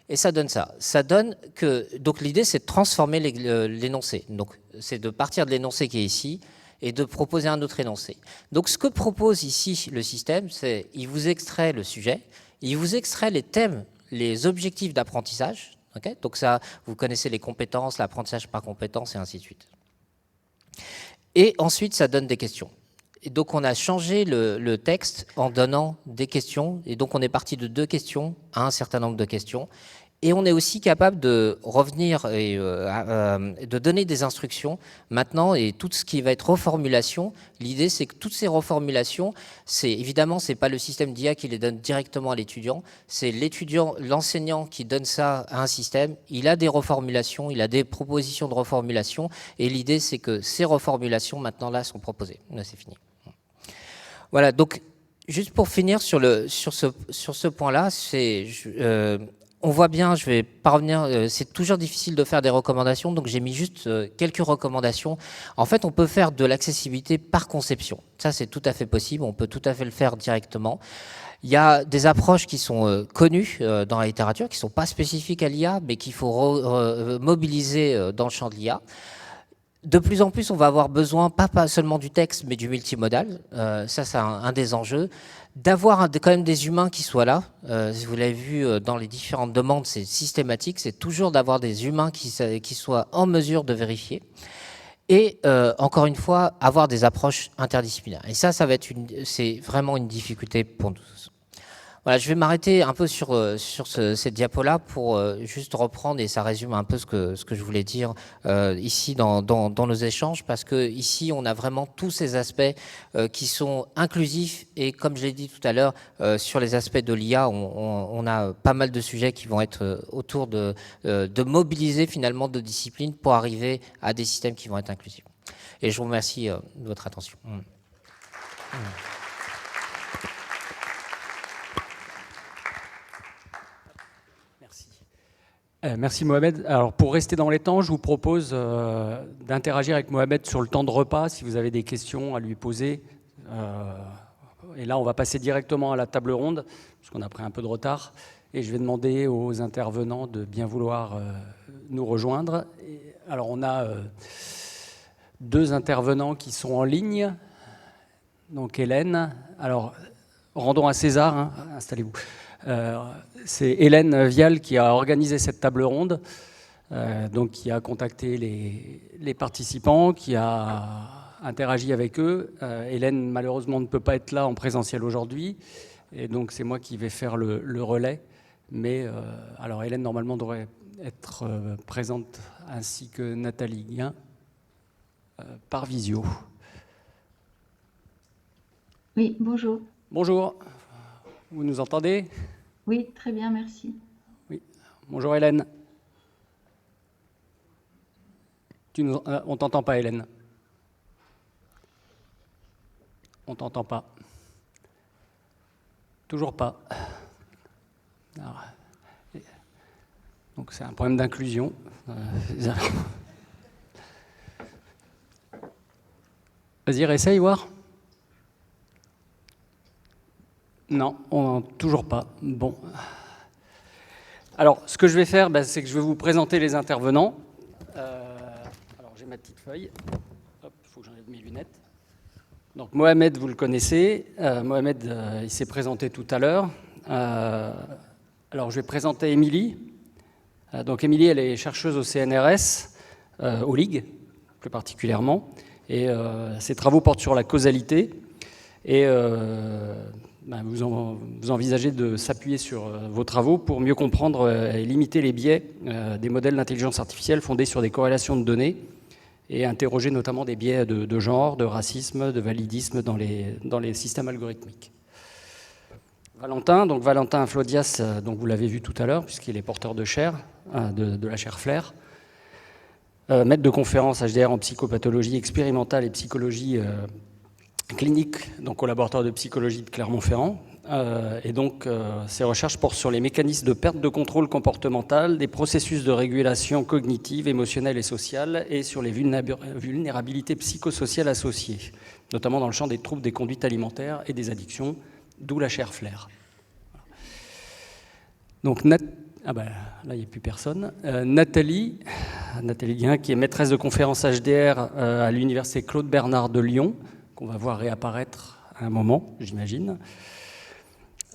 A: Et ça donne ça. Ça donne que... Donc l'idée, c'est de transformer l'énoncé. Donc c'est de partir de l'énoncé qui est ici et de proposer un autre énoncé. Donc ce que propose ici le système, c'est il vous extrait le sujet, il vous extrait les thèmes, les objectifs d'apprentissage. Okay, donc ça, vous connaissez les compétences, l'apprentissage par compétences et ainsi de suite. Et ensuite, ça donne des questions. Et donc, on a changé le texte en donnant des questions. Et donc, on est parti de 2 questions à un certain nombre de questions. Et on est aussi capable de revenir et de donner des instructions maintenant. Et tout ce qui va être reformulation, l'idée, c'est que toutes ces reformulations, évidemment, ce n'est pas le système d'IA qui les donne directement à l'étudiant. C'est l'étudiant, l'enseignant qui donne ça à un système. Il a des reformulations, il a des propositions de reformulation. Et l'idée, c'est que ces reformulations, maintenant, là, sont proposées. Là, c'est fini. Voilà, donc, juste pour finir sur ce point-là, on voit bien, je ne vais pas revenir, c'est toujours difficile de faire des recommandations, donc j'ai mis juste quelques recommandations. En fait, on peut faire de l'accessibilité par conception. Ça, c'est tout à fait possible, on peut tout à fait le faire directement. Il y a des approches qui sont connues dans la littérature, qui ne sont pas spécifiques à l'IA, mais qu'il faut mobiliser dans le champ de l'IA. De plus en plus, on va avoir besoin, pas seulement du texte, mais du multimodal. Ça, c'est un des enjeux. D'avoir quand même des humains qui soient là. Vous l'avez vu dans les différentes demandes, c'est systématique. C'est toujours d'avoir des humains qui soient en mesure de vérifier. Et encore une fois, avoir des approches interdisciplinaires. Et ça va être c'est vraiment une difficulté pour nous. Voilà, je vais m'arrêter un peu sur, cette diapo-là pour juste reprendre, et ça résume un peu ce que je voulais dire ici dans nos échanges, parce que ici on a vraiment tous ces aspects qui sont inclusifs, et comme je l'ai dit tout à l'heure, sur les aspects de l'IA, on a pas mal de sujets qui vont être autour de mobiliser finalement de disciplines pour arriver à des systèmes qui vont être inclusifs. Et je vous remercie de votre attention.
B: Merci Mohamed. Alors pour rester dans les temps, je vous propose d'interagir avec Mohamed sur le temps de repas, si vous avez des questions à lui poser. Et là, on va passer directement à la table ronde, parce qu'on a pris un peu de retard. Et je vais demander aux intervenants de bien vouloir nous rejoindre. Alors on a 2 intervenants qui sont en ligne. Donc Hélène, alors rendons à César, hein, installez-vous. C'est Hélène Vial qui a organisé cette table ronde, donc qui a contacté les participants, qui a interagi avec eux. Hélène, malheureusement, ne peut pas être là en présentiel aujourd'hui, et donc c'est moi qui vais faire le relais. Mais alors Hélène, normalement, devrait être présente, ainsi que Nathalie Guin, par visio.
C: Oui, bonjour.
B: Bonjour, vous nous entendez ?
C: Oui, très bien, merci.
B: Oui. Bonjour Hélène. On t'entend pas, Hélène. On t'entend pas. Toujours pas. Alors, donc c'est un problème d'inclusion. Vas-y, réessaye, voir. Non, toujours pas. Bon. Alors, ce que je vais faire, c'est que je vais vous présenter les intervenants. Alors, j'ai ma petite feuille. Hop, il faut que j'enlève mes lunettes. Donc, Mohamed, vous le connaissez. Mohamed, il s'est présenté tout à l'heure. Alors, je vais présenter Émilie. Donc, Émilie, elle est chercheuse au CNRS, au LIG, plus particulièrement. Et ses travaux portent sur la causalité. Et vous envisagez de s'appuyer sur vos travaux pour mieux comprendre et limiter les biais des modèles d'intelligence artificielle fondés sur des corrélations de données, et interroger notamment des biais de genre, de racisme, de validisme dans les systèmes algorithmiques. Valentin Flodias, donc vous l'avez vu tout à l'heure, puisqu'il est porteur de chaire, de la chaire Flair, maître de conférence HDR en psychopathologie expérimentale et psychologie clinique, donc au laboratoire de psychologie de Clermont-Ferrand. Et donc, ces recherches portent sur les mécanismes de perte de contrôle comportemental, des processus de régulation cognitive, émotionnelle et sociale, et sur les vulnérabilités psychosociales associées, notamment dans le champ des troubles des conduites alimentaires et des addictions, d'où la chaire Flair. Donc, là, il n'y a plus personne. Nathalie Guin, qui est maîtresse de conférence HDR à l'université Claude Bernard de Lyon, qu'on va voir réapparaître à un moment, j'imagine.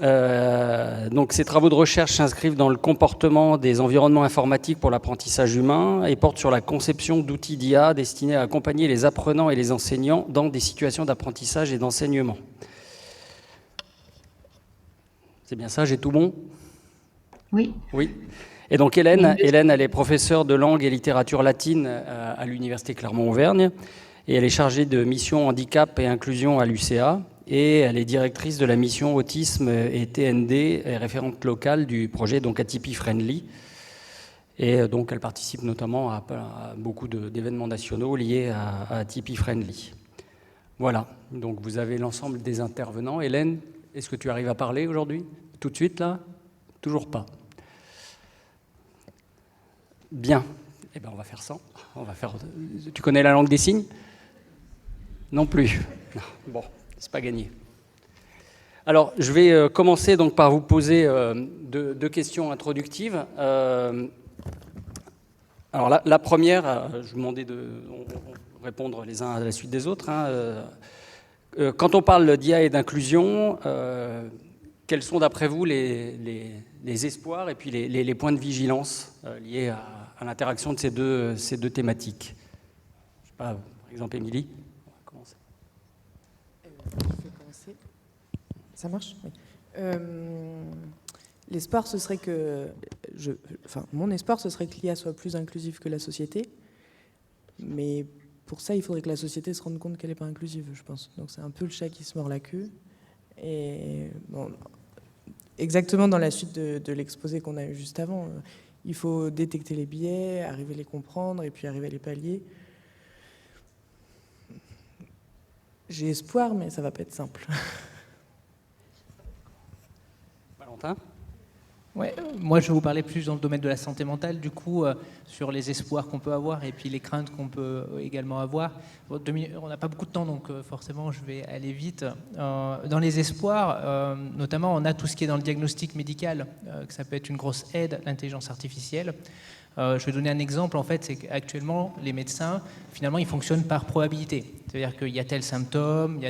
B: Donc, ces travaux de recherche s'inscrivent dans le comportement des environnements informatiques pour l'apprentissage humain et portent sur la conception d'outils d'IA destinés à accompagner les apprenants et les enseignants dans des situations d'apprentissage et d'enseignement. C'est bien ça, j'ai tout bon ?
C: Oui.
B: Oui. Et donc Hélène, elle est professeure de langue et littérature latine à l'université Clermont-Auvergne, et elle est chargée de mission handicap et inclusion à l'UCA, et elle est directrice de la mission autisme et TND, et référente locale du projet donc Atypie Friendly. Et donc elle participe notamment à beaucoup d'événements nationaux liés à Atypie Friendly. Voilà, donc vous avez l'ensemble des intervenants. Hélène, est-ce que tu arrives à parler aujourd'hui ? Tout de suite là ? Toujours pas. Bien. Eh bien, on va faire ça. Tu connais la langue des signes ? Non plus. Bon, c'est pas gagné. Alors, je vais commencer donc par vous poser deux questions introductives. Alors, la première, je vous demandais de répondre les uns à la suite des autres. Quand on parle d'IA et d'inclusion, quels sont d'après vous les espoirs et puis les points de vigilance liés à l'interaction de ces deux thématiques ? Je sais pas, par exemple, Émilie, on va commencer.
D: Je vais commencer. Ça marche ? Oui. L'espoir, ce serait que... mon espoir, ce serait que l'IA soit plus inclusive que la société. Mais pour ça, il faudrait que la société se rende compte qu'elle n'est pas inclusive, je pense. Donc c'est un peu le chat qui se mord la queue. Et bon, exactement dans la suite de l'exposé qu'on a eu juste avant, il faut détecter les biais, arriver à les comprendre et puis arriver à les pallier. J'ai espoir, mais ça ne va pas être simple.
B: Valentin ?
E: Ouais, moi je vais vous parler plus dans le domaine de la santé mentale, du coup, sur les espoirs qu'on peut avoir et puis les craintes qu'on peut également avoir. On n'a pas beaucoup de temps, donc forcément je vais aller vite. Dans les espoirs, notamment, on a tout ce qui est dans le diagnostic médical, que ça peut être une grosse aide, l'intelligence artificielle. Je vais donner un exemple, en fait, c'est qu'actuellement, les médecins, finalement, ils fonctionnent par probabilité. C'est-à-dire qu'il y a tel symptôme,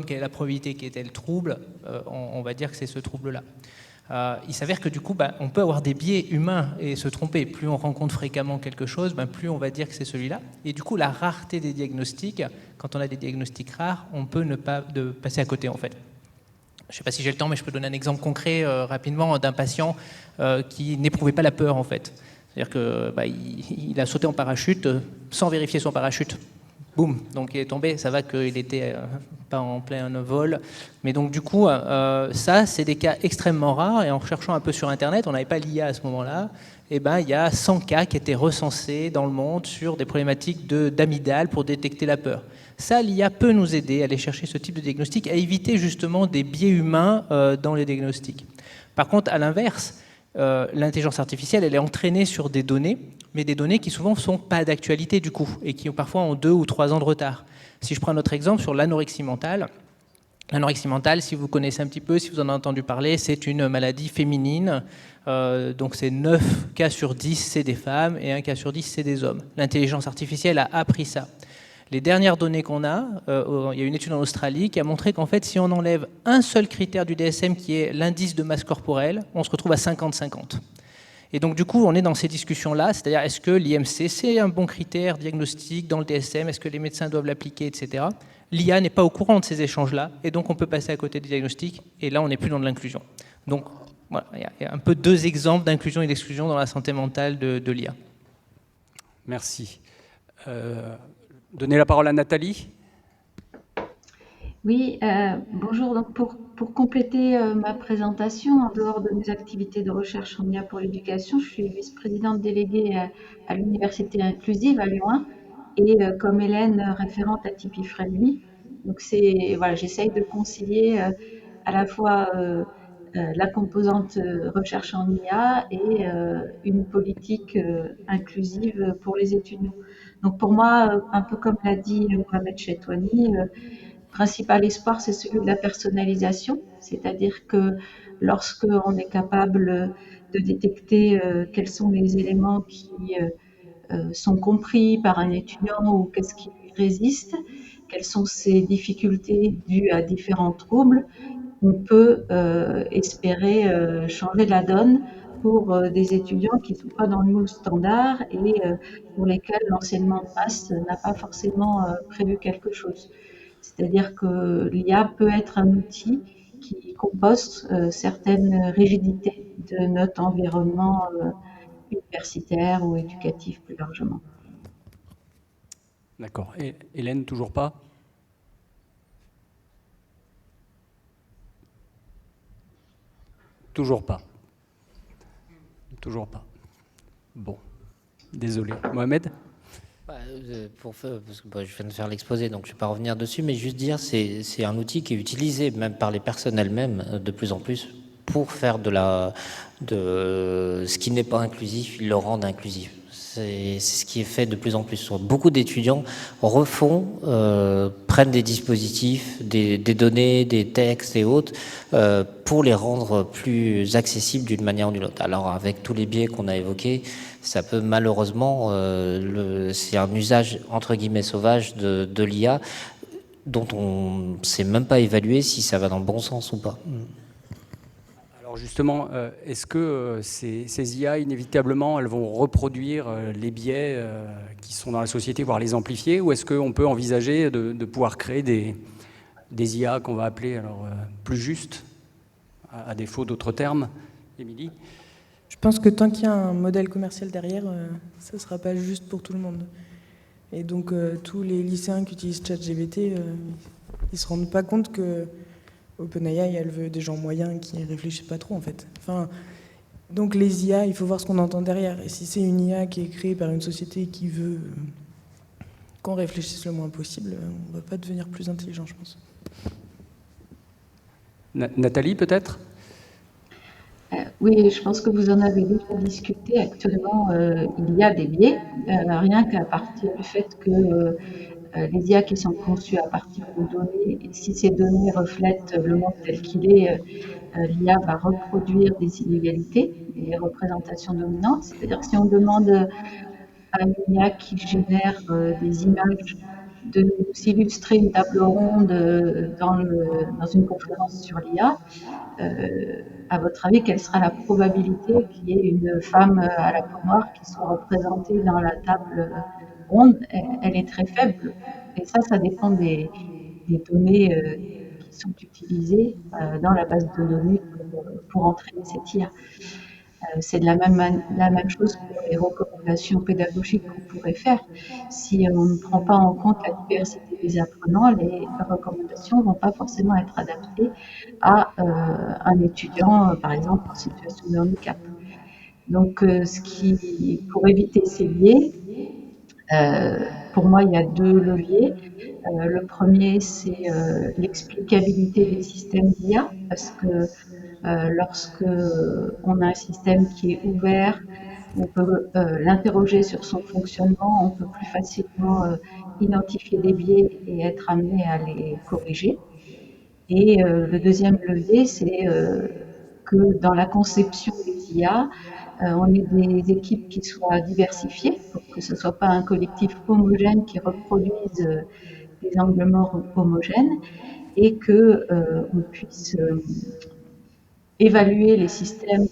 E: quelle est la probabilité qu'il y ait tel trouble, on va dire que c'est ce trouble-là. Il s'avère que du coup, on peut avoir des biais humains et se tromper. Plus on rencontre fréquemment quelque chose, plus on va dire que c'est celui-là. Et du coup, la rareté des diagnostics, quand on a des diagnostics rares, on peut ne pas passer à côté, en fait. Je ne sais pas si j'ai le temps, mais je peux donner un exemple concret rapidement d'un patient qui n'éprouvait pas la peur, en fait. C'est-à-dire qu'il a sauté en parachute sans vérifier son parachute. Boum, donc il est tombé, ça va qu'il n'était pas en plein vol. Mais donc du coup, ça, c'est des cas extrêmement rares. Et en recherchant un peu sur Internet, on n'avait pas l'IA à ce moment-là, il y a 100 cas qui étaient recensés dans le monde sur des problématiques d'amygdale pour détecter la peur. Ça, l'IA peut nous aider à aller chercher ce type de diagnostic, à éviter justement des biais humains dans les diagnostics. Par contre, à l'inverse, l'intelligence artificielle, elle est entraînée sur des données, mais des données qui souvent ne sont pas d'actualité du coup, et qui parfois ont 2 ou 3 ans de retard. Si je prends notre exemple sur l'anorexie mentale, si vous connaissez un petit peu, si vous en avez entendu parler, c'est une maladie féminine, donc c'est 9 cas sur 10, c'est des femmes, et 1 cas sur 10, c'est des hommes. L'intelligence artificielle a appris ça. Les dernières données qu'on a, il y a une étude en Australie qui a montré qu'en fait, si on enlève un seul critère du DSM qui est l'indice de masse corporelle, on se retrouve à 50-50. Et donc du coup, on est dans ces discussions-là, c'est-à-dire est-ce que l'IMC, c'est un bon critère diagnostique dans le DSM, est-ce que les médecins doivent l'appliquer, etc. L'IA n'est pas au courant de ces échanges-là, et donc on peut passer à côté des diagnostics, et là, on n'est plus dans de l'inclusion. Donc voilà, il y a un peu 2 exemples d'inclusion et d'exclusion dans la santé mentale de l'IA.
B: Merci. Donner la parole à Nathalie.
C: Oui, bonjour. Donc pour compléter ma présentation, en dehors de mes activités de recherche en IA pour l'éducation, je suis vice-présidente déléguée à l'Université inclusive à Lyon 1 et comme Hélène, référente à Tipeee Friendly. Donc voilà, j'essaye de concilier à la fois la composante recherche en IA et une politique inclusive pour les étudiants. Donc pour moi, un peu comme l'a dit Mohamed Chetouani, principal espoir, c'est celui de la personnalisation, c'est-à-dire que lorsque on est capable de détecter quels sont les éléments qui sont compris par un étudiant ou qu'est-ce qui lui résiste, quelles sont ses difficultés dues à différents troubles, on peut espérer changer la donne pour des étudiants qui ne sont pas dans le moule standard et pour lesquels l'enseignement de masse n'a pas forcément prévu quelque chose. C'est-à-dire que l'IA peut être un outil qui composte certaines rigidités de notre environnement universitaire ou éducatif plus largement.
B: D'accord. Et Hélène, toujours pas ? Toujours pas. Toujours pas. Bon. Désolé. Mohamed ?
A: Parce que je viens de faire l'exposé, donc je ne vais pas revenir dessus, mais juste dire c'est un outil qui est utilisé même par les personnes elles-mêmes de plus en plus pour faire de ce qui n'est pas inclusif, ils le rendent inclusif. C'est ce qui est fait de plus en plus. Beaucoup d'étudiants refont, prennent des dispositifs, des données, des textes et autres pour les rendre plus accessibles d'une manière ou d'une autre. Alors avec tous les biais qu'on a évoqués, ça peut malheureusement, c'est un usage entre guillemets sauvage de l'IA dont on ne sait même pas évaluer si ça va dans le bon sens ou pas.
B: Alors justement, est-ce que ces IA, inévitablement, elles vont reproduire les biais qui sont dans la société, voire les amplifier, ou est-ce qu'on peut envisager de pouvoir créer des IA qu'on va appeler alors, plus justes, à défaut d'autres termes. Émilie ?
D: Je pense que tant qu'il y a un modèle commercial derrière, ça ne sera pas juste pour tout le monde. Et donc, tous les lycéens qui utilisent ChatGPT, ils ne se rendent pas compte que OpenAI, elle veut des gens moyens qui ne réfléchissent pas trop, en fait. Enfin, donc, les IA, il faut voir ce qu'on entend derrière. Et si c'est une IA qui est créée par une société qui veut qu'on réfléchisse le moins possible, on ne va pas devenir plus intelligent, je pense.
B: Nathalie, peut-être ?
C: Oui, je pense que vous en avez déjà discuté. Actuellement, il y a des biais, rien qu'à partir du fait que les IA qui sont conçues à partir de données, et si ces données reflètent le monde tel qu'il est, l'IA va reproduire des inégalités, des représentations dominantes. C'est-à-dire que si on demande à une IA qui génère des images de nous illustrer une table ronde dans une conférence sur l'IA, à votre avis, quelle sera la probabilité qu'il y ait une femme à la peau noire qui soit représentée dans la table ronde? Elle est très faible. Et ça dépend des données qui sont utilisées dans la base de données pour entraîner cette IA. C'est la même chose pour les recommandations pédagogiques qu'on pourrait faire. Si on ne prend pas en compte la diversité des apprenants, les recommandations ne vont pas forcément être adaptées à un étudiant, par exemple, en situation de handicap. Donc, pour éviter ces biais, pour moi, il y a 2 leviers. Le premier, c'est l'explicabilité des systèmes d'IA, parce que lorsque on a un système qui est ouvert, on peut l'interroger sur son fonctionnement, on peut plus facilement identifier des biais et être amené à les corriger. Et le deuxième levier, c'est que dans la conception des IA, on ait des équipes qui soient diversifiées, pour que ce ne soit pas un collectif homogène qui reproduise des angles morts homogènes, et que on puisse évaluer les systèmes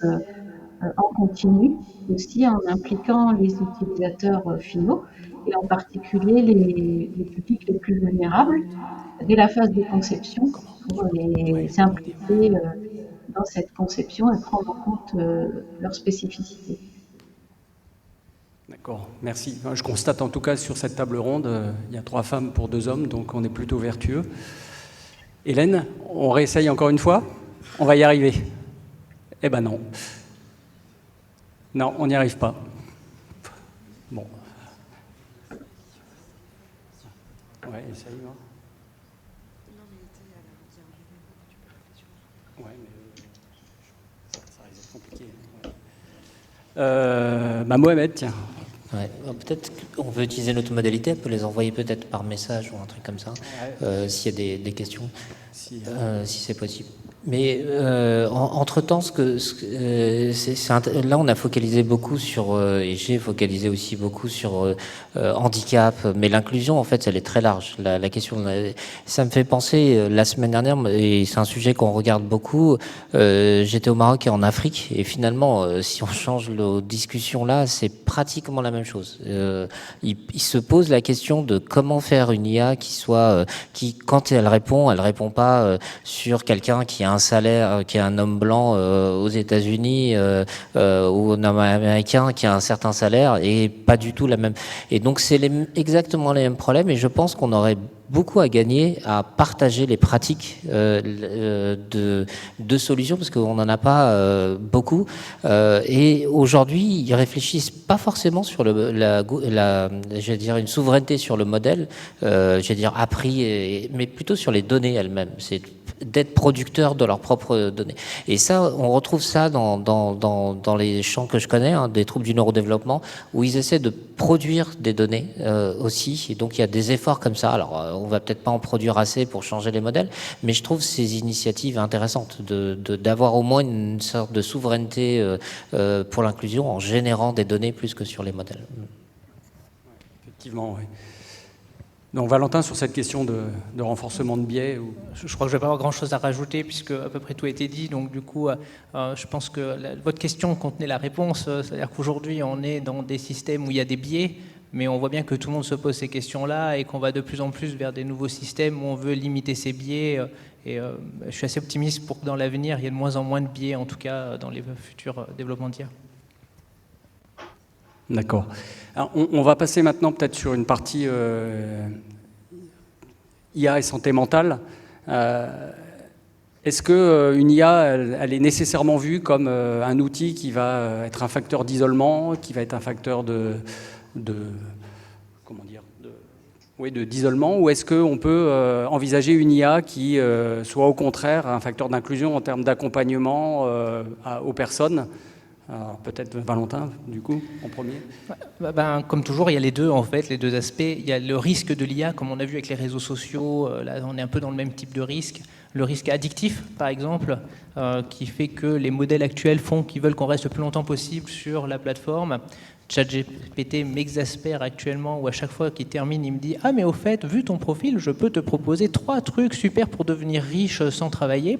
C: en continu, aussi en impliquant les utilisateurs finaux, et en particulier les publics les plus vulnérables, dès la phase de conception, pour les impliquer dans cette conception et prendre en compte leurs spécificités.
B: D'accord, merci. Je constate en tout cas sur cette table ronde, il y a 3 femmes pour 2 hommes, donc on est plutôt vertueux. Hélène, on réessaye encore une fois ? On va y arriver. Eh ben non. Non, on n'y arrive pas. Bon. Ouais, essaye. Hein. Ouais, mais ça risque d'être compliqué. Ouais. Mohamed, tiens.
A: Ouais. Peut-être qu'on peut utiliser notre modalité, on peut les envoyer peut-être par message ou un truc comme ça, s'il y a des questions, si c'est possible. Mais entre-temps, là, on a focalisé beaucoup sur, et j'ai focalisé aussi beaucoup sur handicap, mais l'inclusion, en fait, elle est très large. La question, ça me fait penser, la semaine dernière, et c'est un sujet qu'on regarde beaucoup, j'étais au Maroc et en Afrique, et finalement, si on change nos discussions là, c'est pratiquement la même chose. Il se pose la question de comment faire une IA qui soit, qui, quand elle répond pas sur quelqu'un qui a un salaire, qui est un homme blanc aux États-Unis ou un homme américain qui a un certain salaire et pas du tout la même. Et donc c'est exactement les mêmes problèmes et je pense qu'on aurait beaucoup à gagner à partager les pratiques de solutions parce qu'on n'en a pas beaucoup. Et aujourd'hui, ils réfléchissent pas forcément sur je vais dire une souveraineté sur le modèle, je vais dire appris, mais plutôt sur les données elles-mêmes. C'est d'être producteurs de leurs propres données. Et ça, on retrouve ça dans les champs que je connais, hein, des troubles du neurodéveloppement, où ils essaient de produire des données aussi. Et donc, il y a des efforts comme ça. Alors, on va peut-être pas en produire assez pour changer les modèles, mais je trouve ces initiatives intéressantes d'avoir au moins une sorte de souveraineté pour l'inclusion en générant des données plus que sur les modèles.
B: Effectivement, oui. Donc Valentin, sur cette question de renforcement de biais
E: Je crois que je ne vais pas avoir grand-chose à rajouter puisque à peu près tout a été dit. Donc du coup, je pense que votre question contenait la réponse. C'est-à-dire qu'aujourd'hui, on est dans des systèmes où il y a des biais. mais on voit bien que tout le monde se pose ces questions-là et qu'on va de plus en plus vers des nouveaux systèmes où on veut limiter ces biais. Et je suis assez optimiste pour que dans l'avenir, il y ait de moins en moins de biais, en tout cas dans les futurs développements d'IA.
B: D'accord. Alors, on va passer maintenant peut-être sur une partie IA et santé mentale. Est-ce qu'une IA, elle est nécessairement vue comme un outil qui va être un facteur d'isolement, qui va être un facteur d'isolement, ou est-ce qu'on peut envisager une IA qui soit au contraire un facteur d'inclusion en termes d'accompagnement aux personnes? Alors, peut-être Valentin, du coup, en premier.
E: Comme toujours, il y a les deux, en fait, les deux aspects. Il y a le risque de l'IA, comme on a vu avec les réseaux sociaux. Là, on est un peu dans le même type de risque. Le risque addictif, par exemple, qui fait que les modèles actuels font qu'ils veulent qu'on reste le plus longtemps possible sur la plateforme. ChatGPT m'exaspère actuellement, où à chaque fois qu'il termine, il me dit « Ah, mais au fait, vu ton profil, je peux te proposer 3 trucs super pour devenir riche sans travailler. »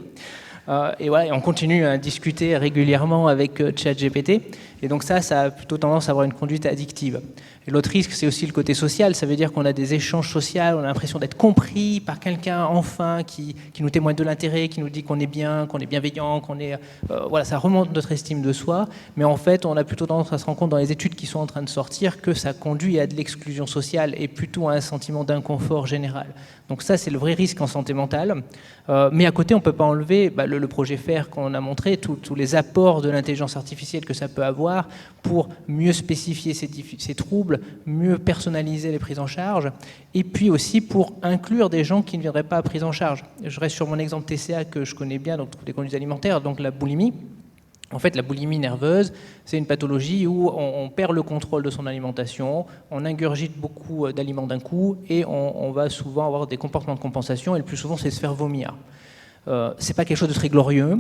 E: Et voilà, on continue à discuter régulièrement avec ChatGPT. Et donc ça a plutôt tendance à avoir une conduite addictive. Et l'autre risque, c'est aussi le côté social. Ça veut dire qu'on a des échanges sociaux, on a l'impression d'être compris par quelqu'un, enfin, qui nous témoigne de l'intérêt, qui nous dit qu'on est bien, qu'on est bienveillant, qu'on est... voilà, ça remonte notre estime de soi. Mais en fait, on a plutôt tendance à se rendre compte dans les études qui sont en train de sortir que ça conduit à de l'exclusion sociale et plutôt à un sentiment d'inconfort général. Donc ça, c'est le vrai risque en santé mentale. Mais à côté, on ne peut pas enlever le projet FAIR qu'on a montré, tous les apports de l'intelligence artificielle que ça peut avoir pour mieux spécifier ces troubles, mieux personnaliser les prises en charge, et puis aussi pour inclure des gens qui ne viendraient pas à prise en charge. Je reste sur mon exemple TCA que je connais bien, donc des conduites alimentaires, donc la boulimie. En fait, la boulimie nerveuse, c'est une pathologie où on perd le contrôle de son alimentation, on ingurgite beaucoup d'aliments d'un coup et on va souvent avoir des comportements de compensation et le plus souvent, c'est se faire vomir. C'est pas quelque chose de très glorieux,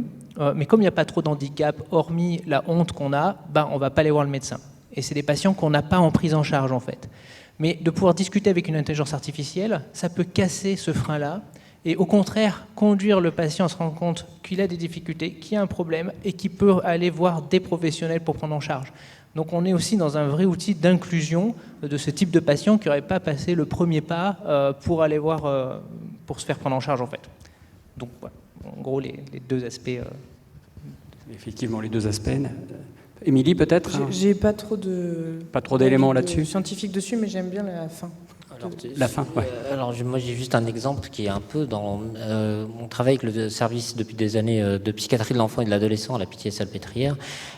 E: mais comme il n'y a pas trop d'handicap, hormis la honte qu'on a, on va pas aller voir le médecin. Et c'est des patients qu'on n'a pas en prise en charge, en fait. Mais de pouvoir discuter avec une intelligence artificielle, ça peut casser ce frein-là et au contraire, conduire le patient à se rendre compte qu'il a des difficultés, qu'il y a un problème et qu'il peut aller voir des professionnels pour prendre en charge. Donc on est aussi dans un vrai outil d'inclusion de ce type de patient qui n'aurait pas passé le premier pas pour aller voir, pour se faire prendre en charge, en fait. Donc voilà, en gros, les deux aspects.
B: Effectivement, les deux aspects. Émilie, peut-être?
D: J'ai pas trop
B: d'éléments là-dessus.
D: Scientifique dessus, mais j'aime bien la fin.
B: La fin, ouais.
A: Alors moi j'ai juste un exemple qui est un peu dans... on travaille avec le service depuis des années de psychiatrie de l'enfant et de l'adolescent à la Pitié-Salpêtrière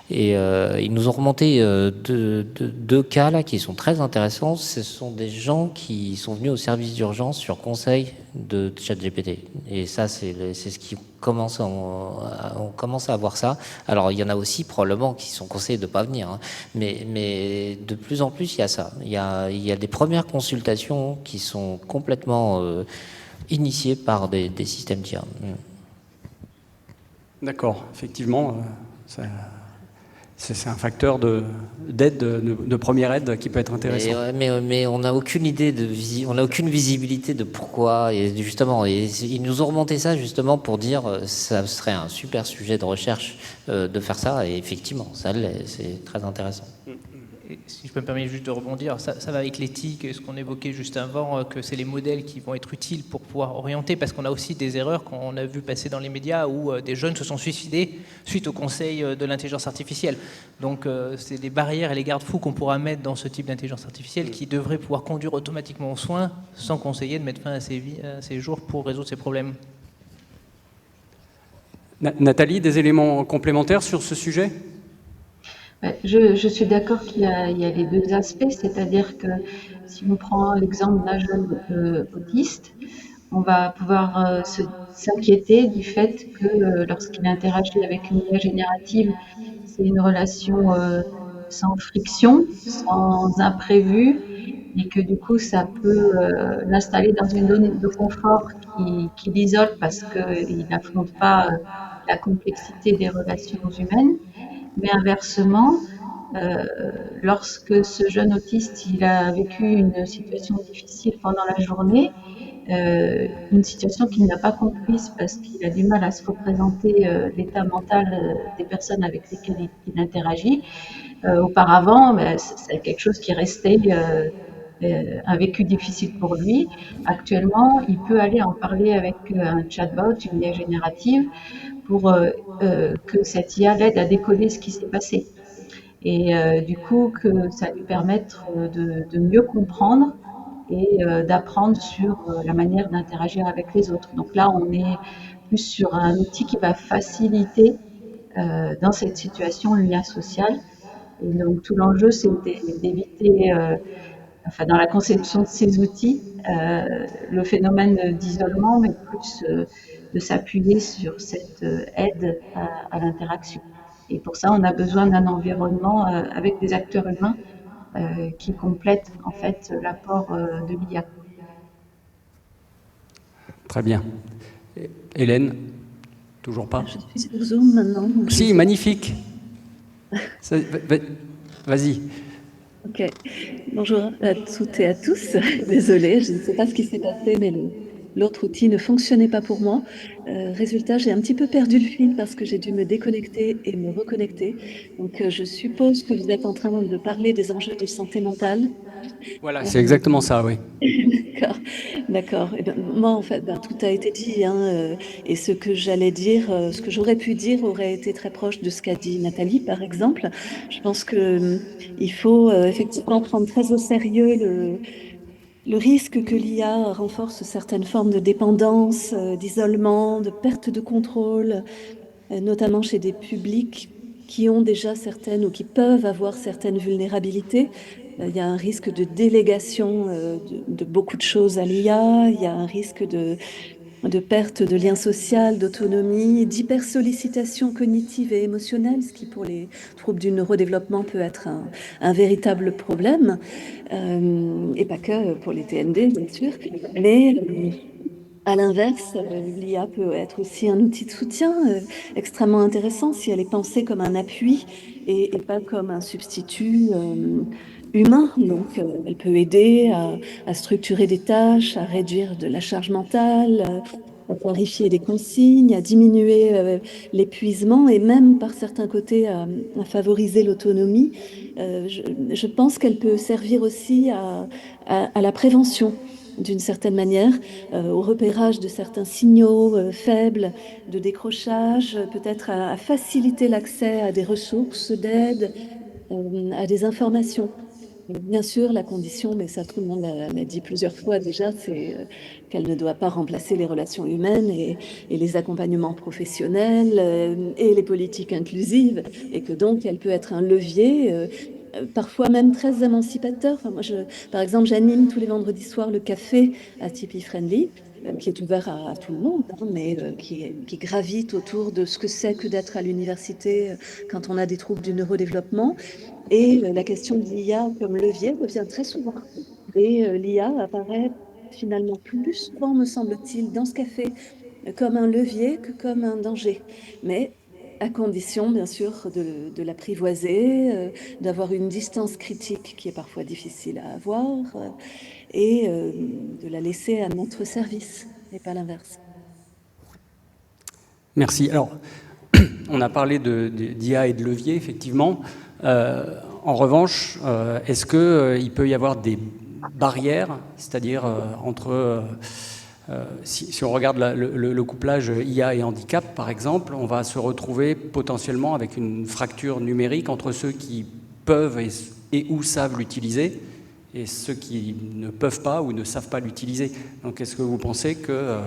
A: et ils nous ont remonté deux cas là qui sont très intéressants. Ce sont des gens qui sont venus au service d'urgence sur conseil de ChatGPT et ça c'est ce qui commence on commence à avoir ça. Alors il y en a aussi probablement qui sont conseillés de ne pas venir, hein. Mais de plus en plus il y a ça. Il y a des premières consultations qui sont complètement initiées par des systèmes d'IA.
B: D'accord, effectivement, c'est un facteur d'aide, de première aide qui peut être intéressant.
A: Mais on n'a aucune idée on n'a aucune visibilité de pourquoi. Et justement, ils nous ont remonté ça justement pour dire ça serait un super sujet de recherche de faire ça. Et effectivement, ça l'est, c'est très intéressant.
E: Et si je peux me permettre juste de rebondir, ça va avec l'éthique, ce qu'on évoquait juste avant, que c'est les modèles qui vont être utiles pour pouvoir orienter, parce qu'on a aussi des erreurs qu'on a vu passer dans les médias où des jeunes se sont suicidés suite au conseil de l'intelligence artificielle. Donc c'est des barrières et les garde-fous qu'on pourra mettre dans ce type d'intelligence artificielle qui devraient pouvoir conduire automatiquement aux soins sans conseiller de mettre fin à ses jours pour résoudre ces problèmes.
B: Nathalie, des éléments complémentaires sur ce sujet ?
C: Je suis d'accord qu'il y a les deux aspects, c'est-à-dire que si on prend l'exemple d'un jeune autiste, on va pouvoir s'inquiéter du fait que lorsqu'il interagit avec une IA générative, c'est une relation sans friction, sans imprévu, et que du coup ça peut l'installer dans une zone de confort qui l'isole parce qu'il n'affronte pas la complexité des relations humaines. Mais inversement, lorsque ce jeune autiste il a vécu une situation difficile pendant la journée, une situation qu'il n'a pas comprise parce qu'il a du mal à se représenter l'état mental des personnes avec lesquelles il interagit. Auparavant, c'est quelque chose qui restait un vécu difficile pour lui. Actuellement, il peut aller en parler avec un chatbot, une IA générative, pour que cette IA l'aide à décoder ce qui s'est passé. Et du coup, que ça lui permette de mieux comprendre et d'apprendre sur la manière d'interagir avec les autres. Donc là, on est plus sur un outil qui va faciliter dans cette situation le lien social. Et donc tout l'enjeu, c'est d'éviter, enfin dans la conception de ces outils, le phénomène d'isolement, mais plus de s'appuyer sur cette aide à l'interaction. Et pour ça, on a besoin d'un environnement avec des acteurs humains qui complètent en fait l'apport de l'IA.
B: Très bien. Hélène, toujours pas?
F: Je suis sur Zoom maintenant.
B: Si, magnifique. Vas-y.
F: Ok. Bonjour à toutes et à tous. Désolée, je ne sais pas ce qui s'est passé, mais l'autre outil ne fonctionnait pas pour moi. Résultat, j'ai un petit peu perdu le fil parce que j'ai dû me déconnecter et me reconnecter. Donc, je suppose que vous êtes en train de parler des enjeux de santé mentale.
B: Voilà, c'est exactement ça, oui.
F: D'accord, d'accord. Eh ben, moi, en fait, tout a été dit, hein, et ce que j'allais dire, ce que j'aurais pu dire aurait été très proche de ce qu'a dit Nathalie, par exemple. Je pense que il faut effectivement prendre très au sérieux le risque que l'IA renforce certaines formes de dépendance, d'isolement, de perte de contrôle, notamment chez des publics qui ont déjà certaines ou qui peuvent avoir certaines vulnérabilités. Il y a un risque de délégation de beaucoup de choses à l'IA, il y a un risque de perte de lien social, d'autonomie, d'hypersollicitation cognitive et émotionnelle, ce qui pour les troubles du neurodéveloppement peut être un véritable problème, et pas que pour les TND bien sûr, mais à l'inverse, l'IA peut être aussi un outil de soutien extrêmement intéressant si elle est pensée comme un appui et pas comme un substitut humain. Donc, elle peut aider à structurer des tâches, à réduire de la charge mentale, à clarifier des consignes, à diminuer l'épuisement et même par certains côtés à favoriser l'autonomie. Je pense qu'elle peut servir aussi à la prévention d'une certaine manière, au repérage de certains signaux faibles de décrochage, peut-être à faciliter l'accès à des ressources d'aide, à des informations. Bien sûr, la condition, mais ça tout le monde l'a dit plusieurs fois déjà, c'est qu'elle ne doit pas remplacer les relations humaines et les accompagnements professionnels et les politiques inclusives, et que donc elle peut être un levier, parfois même très émancipateur. Enfin, moi, par exemple, j'anime tous les vendredis soirs le café à Tipeee Friendly, qui est ouvert à tout le monde, hein, mais qui gravite autour de ce que c'est que d'être à l'université quand on a des troubles du neurodéveloppement. Et la question de l'IA comme levier revient très souvent. Et l'IA apparaît finalement plus souvent, me semble-t-il, dans ce café comme un levier que comme un danger. Mais à condition, bien sûr, de l'apprivoiser, d'avoir une distance critique qui est parfois difficile à avoir, et de la laisser à notre service, et pas l'inverse.
B: Merci. Alors, on a parlé d'IA et de levier, effectivement. En revanche, est-ce qu'il peut y avoir des barrières, c'est-à-dire entre... si on regarde le couplage IA et handicap, par exemple, on va se retrouver potentiellement avec une fracture numérique entre ceux qui peuvent et ou savent l'utiliser et ceux qui ne peuvent pas ou ne savent pas l'utiliser. Donc, est-ce que vous pensez que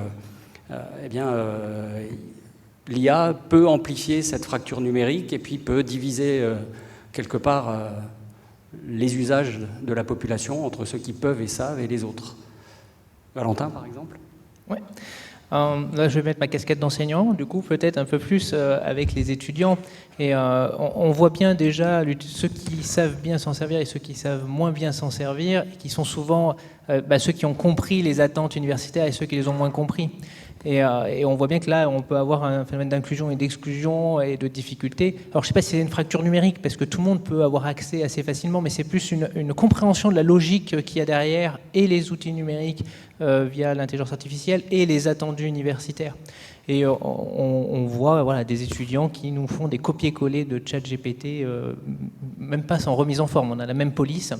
B: l'IA peut amplifier cette fracture numérique et puis peut diviser quelque part les usages de la population entre ceux qui peuvent et savent et les autres? Valentin, par exemple?
E: Ouais. Là, je vais mettre ma casquette d'enseignant, du coup, peut-être un peu plus avec les étudiants. Et on voit bien déjà ceux qui savent bien s'en servir et ceux qui savent moins bien s'en servir, et qui sont souvent ceux qui ont compris les attentes universitaires et ceux qui les ont moins compris. Et on voit bien que là, on peut avoir un phénomène d'inclusion et d'exclusion et de difficulté. Alors, je ne sais pas si c'est une fracture numérique, parce que tout le monde peut avoir accès assez facilement, mais c'est plus une compréhension de la logique qu'il y a derrière et les outils numériques via l'intelligence artificielle et les attendus universitaires. Et on voit voilà, des étudiants qui nous font des copier-coller de ChatGPT, même pas sans remise en forme. On a la même police,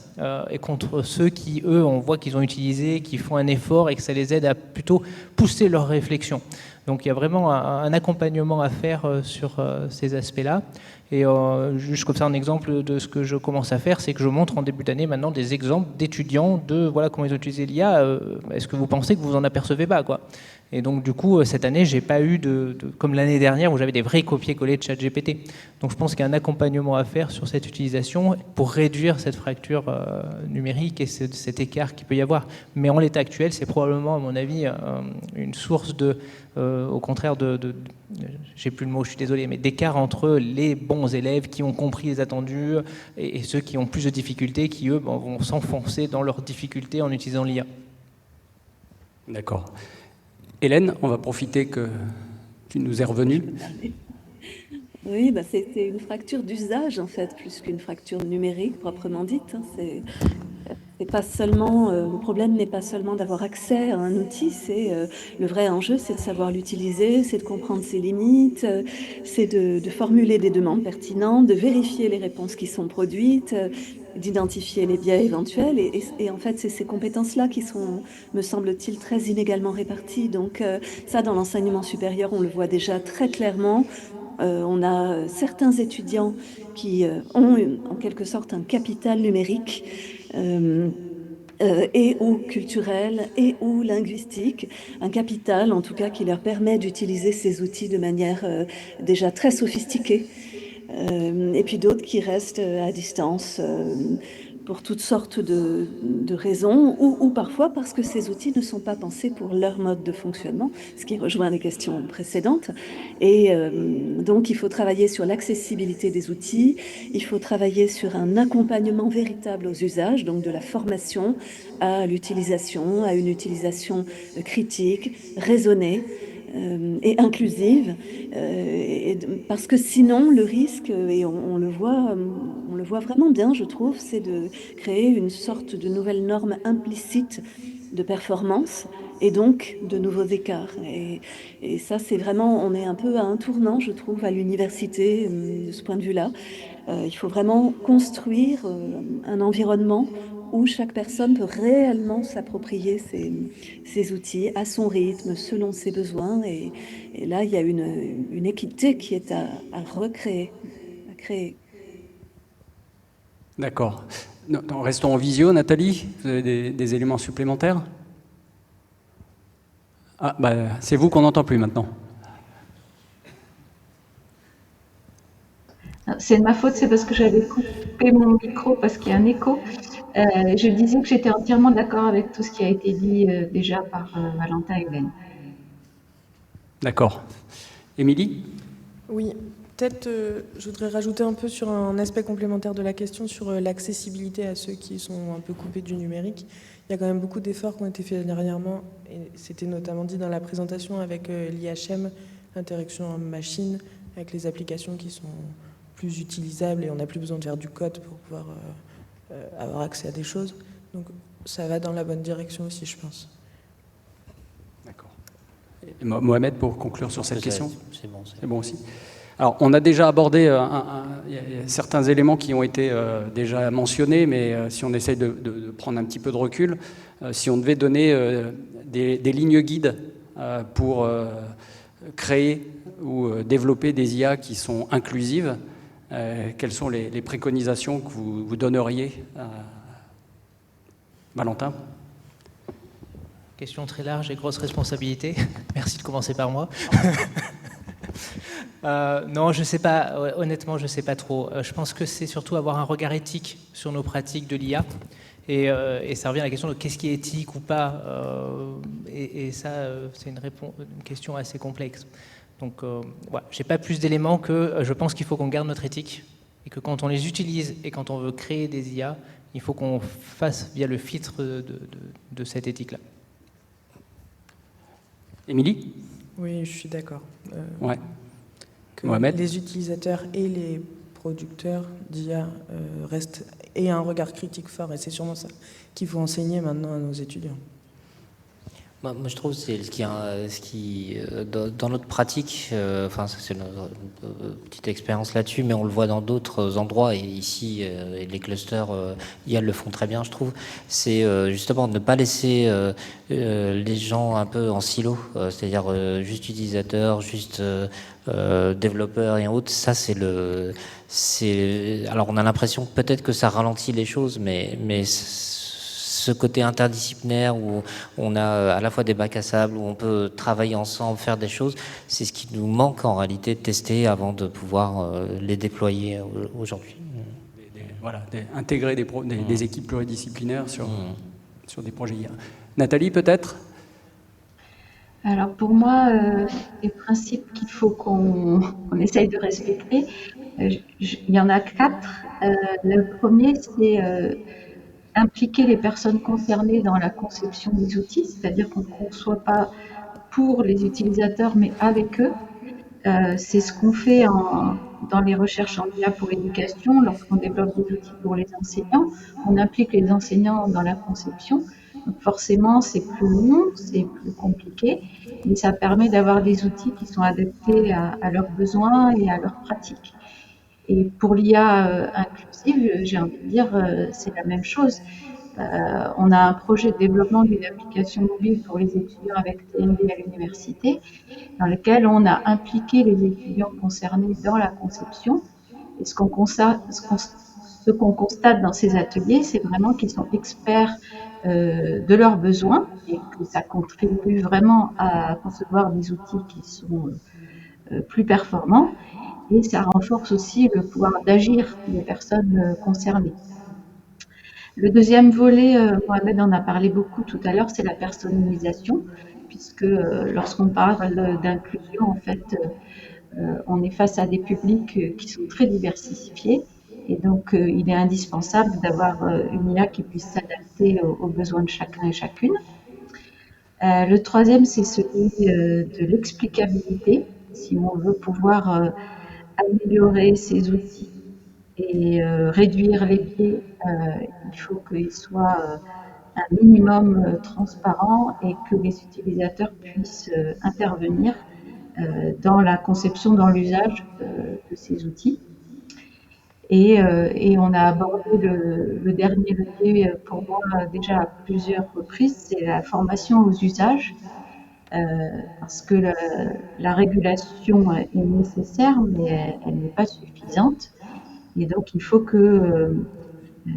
E: et contre ceux qui, eux, on voit qu'ils ont utilisé, qui font un effort et que ça les aide à plutôt pousser leur réflexion. Donc il y a vraiment un accompagnement à faire sur ces aspects-là. Et juste comme ça, un exemple de ce que je commence à faire, c'est que je montre en début d'année maintenant des exemples d'étudiants de voilà comment ils ont utilisé l'IA. Est-ce que vous pensez que vous en apercevez pas, quoi? Et donc du coup, cette année, j'ai pas eu comme l'année dernière où j'avais des vrais copier-coller de ChatGPT. Donc je pense qu'il y a un accompagnement à faire sur cette utilisation pour réduire cette fracture numérique et cet écart qu'il peut y avoir. Mais en l'état actuel, c'est probablement, à mon avis, une source au contraire j'ai plus le mot, je suis désolé, mais d'écart entre les bons élèves qui ont compris les attendus et ceux qui ont plus de difficultés, qui eux vont s'enfoncer dans leurs difficultés en utilisant l'IA.
B: D'accord. Hélène, on va profiter que tu nous es revenue.
F: Oui, bah c'est une fracture d'usage en fait, plus qu'une fracture numérique proprement dite. C'est pas seulement le problème n'est pas seulement d'avoir accès à un outil, c'est le vrai enjeu, c'est de savoir l'utiliser, c'est de comprendre ses limites, c'est de formuler des demandes pertinentes, de vérifier les réponses qui sont produites, d'identifier les biais éventuels. Et en fait, c'est ces compétences-là qui sont, me semble-t-il, très inégalement réparties. Donc ça, dans l'enseignement supérieur, on le voit déjà très clairement. On a certains étudiants qui ont en quelque sorte un capital numérique et ou culturel et ou linguistique, un capital en tout cas qui leur permet d'utiliser ces outils de manière déjà très sophistiquée, et puis d'autres qui restent à distance pour toutes sortes de raisons, ou parfois parce que ces outils ne sont pas pensés pour leur mode de fonctionnement, ce qui rejoint les questions précédentes. Et donc il faut travailler sur l'accessibilité des outils, il faut travailler sur un accompagnement véritable aux usages, donc de la formation à l'utilisation, à une utilisation critique, raisonnée, et inclusive, parce que sinon le risque, et on le voit vraiment bien, je trouve, c'est de créer une sorte de nouvelle norme implicite de performance et donc de nouveaux écarts. Et ça, c'est vraiment, on est un peu à un tournant, je trouve, à l'université de ce point de vue-là. Il faut vraiment construire un environnement où chaque personne peut réellement s'approprier ces outils à son rythme, selon ses besoins. Et là, il y a une équité qui est à recréer, à créer.
B: D'accord. Restons en visio, Nathalie. Vous avez des éléments supplémentaires? Ah, bah, c'est vous qu'on n'entend plus maintenant.
C: C'est de ma faute, c'est parce que j'avais coupé mon micro parce qu'il y a un écho. Je disais que j'étais entièrement d'accord avec tout ce qui a été dit déjà par Valentin et Hélène.
B: D'accord. Émilie?
D: Oui, peut-être je voudrais rajouter un peu sur un aspect complémentaire de la question, sur l'accessibilité à ceux qui sont un peu coupés du numérique. Il y a quand même beaucoup d'efforts qui ont été faits dernièrement, et c'était notamment dit dans la présentation avec l'IHM, l'interaction en machine, avec les applications qui sont plus utilisables et on n'a plus besoin de faire du code pour pouvoir avoir accès à des choses. Donc ça va dans la bonne direction aussi, je pense.
B: D'accord. Et Mohamed, pour conclure sur cette question?
A: C'est bon.
B: C'est bon aussi. Alors, on a déjà abordé il y a certains éléments qui ont été déjà mentionnés, mais si on essaye de prendre un petit peu de recul, si on devait donner des lignes guides pour créer ou développer des IA qui sont inclusives, quelles sont les préconisations que vous donneriez, Valentin?
E: Question très large et grosse responsabilité. Merci de commencer par moi. Non, je sais pas. Honnêtement, je sais pas trop. Je pense que c'est surtout avoir un regard éthique sur nos pratiques de l'IA. Et ça revient à la question de qu'est-ce qui est éthique ou pas. Et ça, c'est une question assez complexe. Donc, voilà, j'ai pas plus d'éléments que je pense qu'il faut qu'on garde notre éthique et que quand on les utilise et quand on veut créer des IA, il faut qu'on fasse via le filtre de cette éthique-là.
B: Émilie?
D: Oui, je suis d'accord.
B: Ouais.
D: Que
B: Mohamed?
D: les utilisateurs et les producteurs d'IA aient un regard critique fort, et c'est sûrement ça qu'il faut enseigner maintenant à nos étudiants.
A: Moi, je trouve que c'est ce qui dans notre pratique, enfin, ça, c'est notre petite expérience là-dessus, mais on le voit dans d'autres endroits, et ici, et les clusters IA le font très bien, je trouve. C'est justement de ne pas laisser les gens un peu en silo, c'est-à-dire juste utilisateurs, juste développeurs et autres. Ça, alors, on a l'impression peut-être que ça ralentit les choses, mais ce côté interdisciplinaire où on a à la fois des bacs à sable, où on peut travailler ensemble, faire des choses, c'est ce qui nous manque en réalité de tester avant de pouvoir les déployer aujourd'hui.
B: Voilà, intégrer des équipes pluridisciplinaires sur des projets IA. Nathalie, peut-être?
C: Alors pour moi, les principes qu'il faut qu'on essaye de respecter, il y en a 4. Le premier, c'est impliquer les personnes concernées dans la conception des outils, c'est-à-dire qu'on ne conçoit pas pour les utilisateurs, mais avec eux. C'est ce qu'on fait dans les recherches en IA pour l'éducation, lorsqu'on développe des outils pour les enseignants. On implique les enseignants dans la conception. Donc forcément, c'est plus long, c'est plus compliqué, mais ça permet d'avoir des outils qui sont adaptés à leurs besoins et à leurs pratiques. Et pour l'IA inclusive, j'ai envie de dire, c'est la même chose. On a un projet de développement d'une application mobile pour les étudiants avec TND à l'université, dans lequel on a impliqué les étudiants concernés dans la conception. Et ce qu'on constate dans ces ateliers, c'est vraiment qu'ils sont experts de leurs besoins et que ça contribue vraiment à concevoir des outils qui sont plus performants. Et ça renforce aussi le pouvoir d'agir des personnes concernées. Le deuxième volet, Mohamed en a parlé beaucoup tout à l'heure, c'est la personnalisation, puisque lorsqu'on parle d'inclusion, en fait, on est face à des publics qui sont très diversifiés. Et donc, il est indispensable d'avoir une IA qui puisse s'adapter aux besoins de chacun et chacune. Le troisième, c'est celui de l'explicabilité. Si on veut pouvoir améliorer ces outils et réduire les biais, il faut qu'ils soient un minimum transparent et que les utilisateurs puissent intervenir dans la conception, dans l'usage de ces outils. Et on a abordé le dernier levier pour moi déjà à plusieurs reprises, c'est la formation aux usages, parce que la régulation est nécessaire, mais elle n'est pas suffisante. Et donc il faut que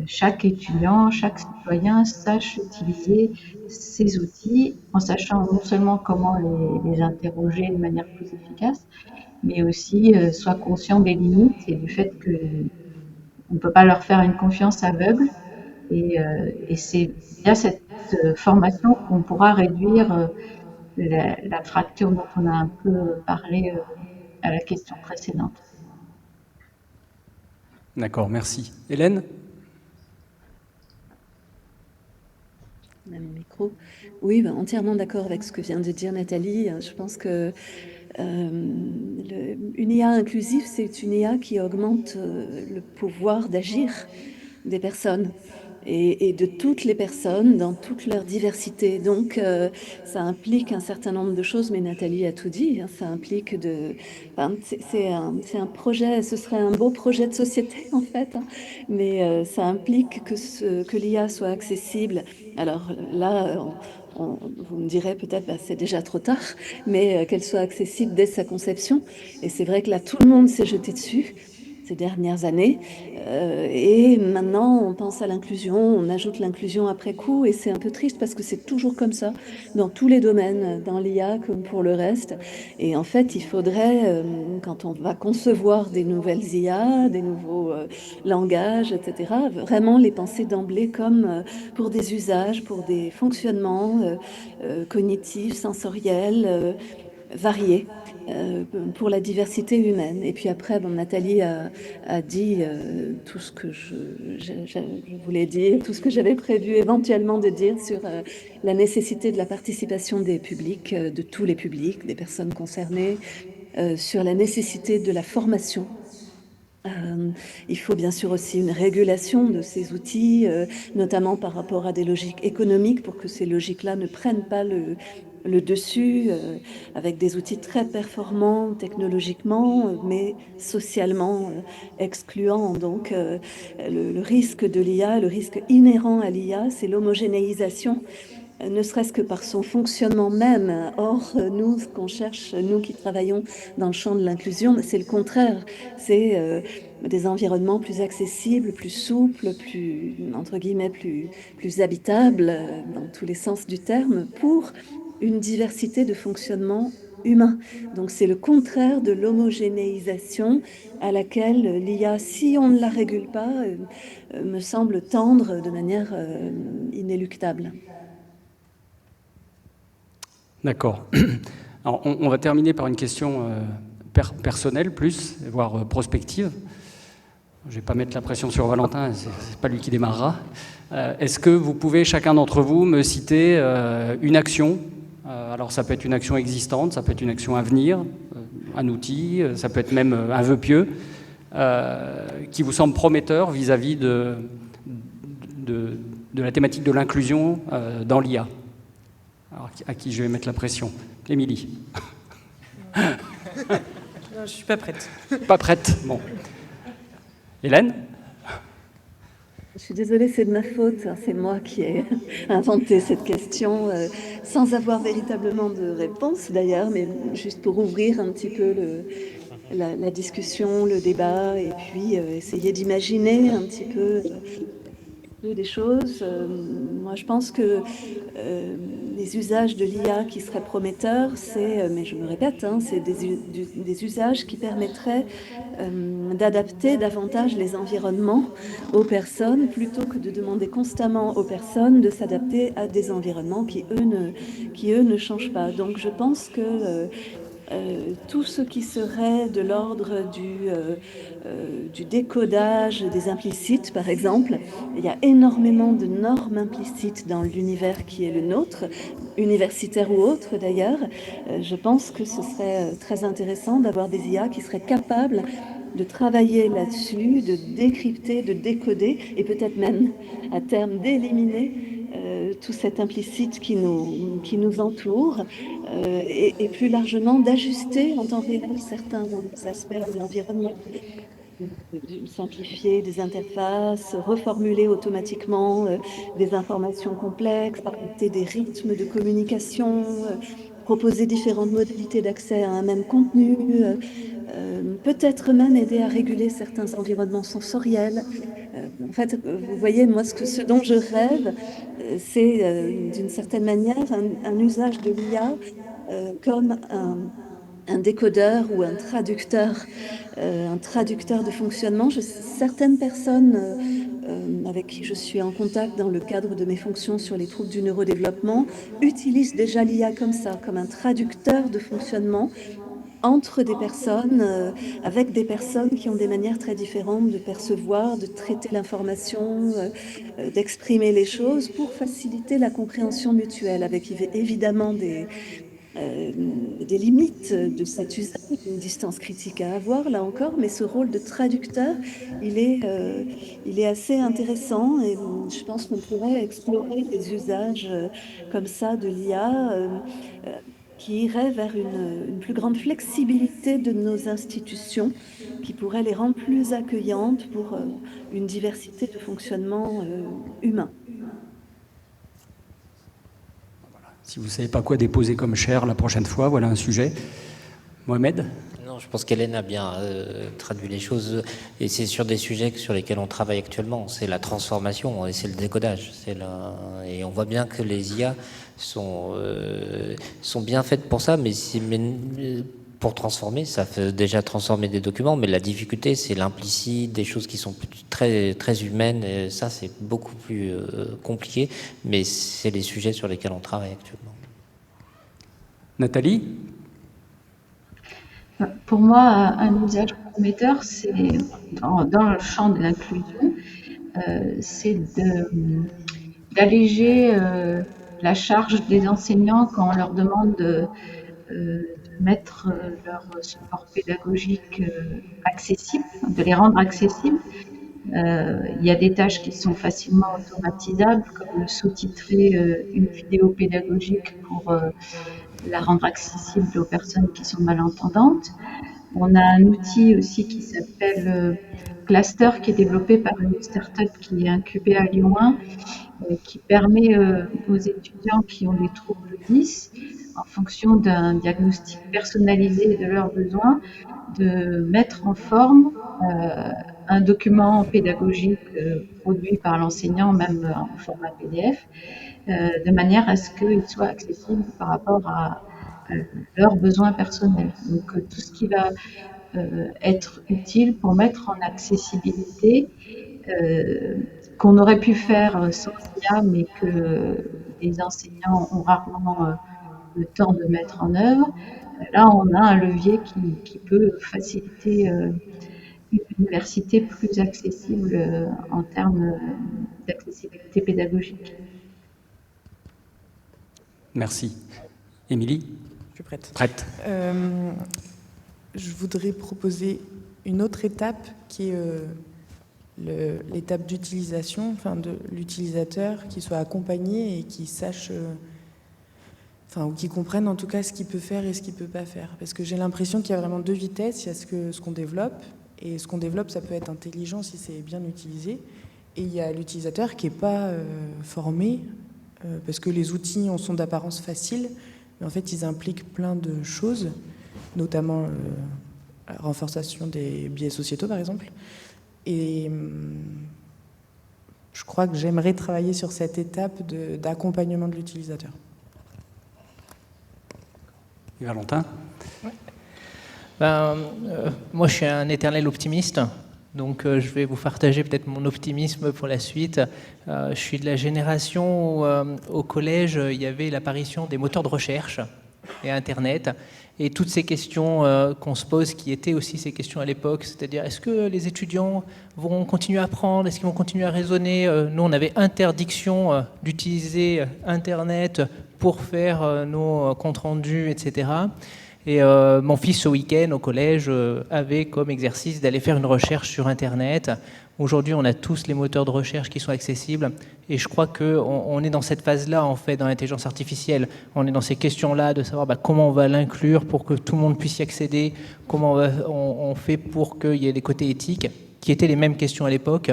C: chaque étudiant, chaque citoyen sache utiliser ces outils en sachant non seulement comment les interroger de manière plus efficace, mais aussi soit conscient des limites et du fait qu'on ne peut pas leur faire une confiance aveugle. Et c'est via cette formation qu'on pourra réduire la fracture dont on a un peu parlé à la question précédente.
B: D'accord, merci. Hélène?
F: Mon micro. Oui, entièrement d'accord avec ce que vient de dire Nathalie. Je pense que une IA inclusive, c'est une IA qui augmente le pouvoir d'agir des personnes et de toutes les personnes dans toute leur diversité. Donc, ça implique un certain nombre de choses, mais Nathalie a tout dit. Ça implique c'est un projet, ce serait un beau projet de société en fait, mais ça implique que l'IA soit accessible. Alors là, vous me direz peut-être, c'est déjà trop tard, mais qu'elle soit accessible dès sa conception. Et c'est vrai que là, tout le monde s'est jeté dessus ces dernières années. Et maintenant, on pense à l'inclusion, on ajoute l'inclusion après coup, et c'est un peu triste parce que c'est toujours comme ça, dans tous les domaines, dans l'IA comme pour le reste. Et en fait, il faudrait, quand on va concevoir des nouvelles IA, des nouveaux langages, etc., vraiment les penser d'emblée comme pour des usages, pour des fonctionnements cognitifs, sensoriels, variés. Pour la diversité humaine. Et puis après, Nathalie a dit tout ce que je voulais dire, tout ce que j'avais prévu éventuellement de dire sur la nécessité de la participation des publics, de tous les publics, des personnes concernées, sur la nécessité de la formation Il faut bien sûr aussi une régulation de ces outils, notamment par rapport à des logiques économiques, pour que ces logiques-là ne prennent pas le dessus, avec des outils très performants technologiquement, mais socialement excluants. Donc le risque de l'IA, le risque inhérent à l'IA, c'est l'homogénéisation, ne serait-ce que par son fonctionnement même. Or, nous, ce qu'on cherche, nous qui travaillons dans le champ de l'inclusion, c'est le contraire. C'est des environnements plus accessibles, plus souples, plus, entre guillemets, plus habitables, dans tous les sens du terme, pour une diversité de fonctionnement humain. Donc c'est le contraire de l'homogénéisation à laquelle l'IA, si on ne la régule pas, me semble tendre de manière inéluctable.
B: D'accord. Alors, on va terminer par une question personnelle, plus, voire prospective. Je ne vais pas mettre la pression sur Valentin, c'est pas lui qui démarrera. Est-ce que vous pouvez, chacun d'entre vous, me citer une action, alors ça peut être une action existante, ça peut être une action à venir, un outil, ça peut être même un vœu pieux, qui vous semble prometteur vis-à-vis de la thématique de l'inclusion dans l'IA? Alors, à qui je vais mettre la pression? Émilie.
D: Non, je ne suis pas prête.
B: Pas prête, bon. Hélène?
F: Je suis désolée, c'est de ma faute. C'est moi qui ai inventé cette question, sans avoir véritablement de réponse d'ailleurs, mais juste pour ouvrir un petit peu la discussion, le débat, et puis essayer d'imaginer un petit peu des choses. Moi, je pense que les usages de l'IA qui seraient prometteurs, mais je me répète, c'est des usages qui permettraient d'adapter davantage les environnements aux personnes, plutôt que de demander constamment aux personnes de s'adapter à des environnements qui, eux, ne changent pas. Donc, je pense que tout ce qui serait de l'ordre du décodage des implicites, par exemple. Il y a énormément de normes implicites dans l'univers qui est le nôtre, universitaire ou autre d'ailleurs. Je pense que ce serait très intéressant d'avoir des IA qui seraient capables de travailler là-dessus, de décrypter, de décoder, et peut-être même à terme d'éliminer tout cet implicite qui nous entoure, et plus largement d'ajuster en temps réel certains aspects de l'environnement, simplifier des interfaces, reformuler automatiquement des informations complexes, adapter des rythmes de communication, proposer différentes modalités d'accès à un même contenu, peut-être même aider à réguler certains environnements sensoriels. En fait, vous voyez, moi, ce dont je rêve, c'est d'une certaine manière un usage de l'IA comme un décodeur ou un traducteur de fonctionnement. Certaines personnes avec qui je suis en contact dans le cadre de mes fonctions sur les troubles du neurodéveloppement utilisent déjà l'IA comme ça, comme un traducteur de fonctionnement entre des personnes, avec des personnes qui ont des manières très différentes de percevoir, de traiter l'information, d'exprimer les choses pour faciliter la compréhension mutuelle, avec évidemment des limites de cet usage, une distance critique à avoir là encore, mais ce rôle de traducteur, il est assez intéressant, et je pense qu'on pourrait explorer des usages comme ça de l'IA qui iraient vers une plus grande flexibilité de nos institutions, qui pourrait les rendre plus accueillantes pour une diversité de fonctionnement humain.
B: Si vous ne savez pas quoi déposer comme chair la prochaine fois, voilà un sujet. Mohamed?
A: Non, je pense qu'Hélène a bien traduit les choses, et c'est sur des sujets sur lesquels on travaille actuellement. C'est la transformation et c'est le décodage. Et on voit bien que les IA sont bien faites pour ça, mais pour transformer, ça fait déjà transformer des documents, mais la difficulté, c'est l'implicite, des choses qui sont très, très humaines, et ça, c'est beaucoup plus compliqué, mais c'est les sujets sur lesquels on travaille actuellement.
B: Nathalie?
C: Pour moi, un usage prometteur, c'est dans le champ de l'inclusion, c'est d'alléger la charge des enseignants quand on leur demande de mettre leur support pédagogique accessible, de les rendre accessibles. Il y a des tâches qui sont facilement automatisables, comme sous-titrer une vidéo pédagogique pour la rendre accessible aux personnes qui sont malentendantes. On a un outil aussi qui s'appelle Cluster, qui est développé par une start-up qui est incubée à Lyon 1, qui permet aux étudiants qui ont des troubles 10, en fonction d'un diagnostic personnalisé de leurs besoins, de mettre en forme un document pédagogique produit par l'enseignant, même en format PDF, de manière à ce qu'il soit accessible par rapport à leurs besoins personnels. Donc tout ce qui va être utile pour mettre en accessibilité qu'on aurait pu faire sans IA, mais que les enseignants ont rarement le temps de mettre en œuvre. Là, on a un levier qui peut faciliter une université plus accessible en termes d'accessibilité pédagogique.
B: Merci. Émilie ?
D: Je suis prête.
B: Prête.
D: Je voudrais proposer une autre étape qui est l'étape d'utilisation, enfin de l'utilisateur, qui soit accompagné et qui sache, ou qui comprenne en tout cas ce qu'il peut faire et ce qu'il ne peut pas faire. Parce que j'ai l'impression qu'il y a vraiment deux vitesses. Il y a ce qu'on développe, et ce qu'on développe, ça peut être intelligent si c'est bien utilisé. Et il y a l'utilisateur qui n'est pas formé, parce que les outils sont d'apparence facile, mais en fait, ils impliquent plein de choses, notamment la renforçation des biais sociétaux, par exemple. Et je crois que j'aimerais travailler sur cette étape d'accompagnement de l'utilisateur.
B: Valentin ?
E: Moi, je suis un éternel optimiste. Donc, je vais vous partager peut-être mon optimisme pour la suite. Je suis de la génération où, au collège, il y avait l'apparition des moteurs de recherche et Internet. Et toutes ces questions qu'on se pose, qui étaient aussi ces questions à l'époque, c'est-à-dire est-ce que les étudiants vont continuer à apprendre, est-ce qu'ils vont continuer à raisonner. Nous, on avait interdiction d'utiliser Internet pour faire nos comptes rendus, etc. Et mon fils, ce week-end, au collège, avait comme exercice d'aller faire une recherche sur Internet. Aujourd'hui, on a tous les moteurs de recherche qui sont accessibles. Et je crois qu'on est dans cette phase-là, en fait, dans l'intelligence artificielle. On est dans ces questions-là de savoir comment on va l'inclure pour que tout le monde puisse y accéder, comment on fait pour qu'il y ait des côtés éthiques, qui étaient les mêmes questions à l'époque.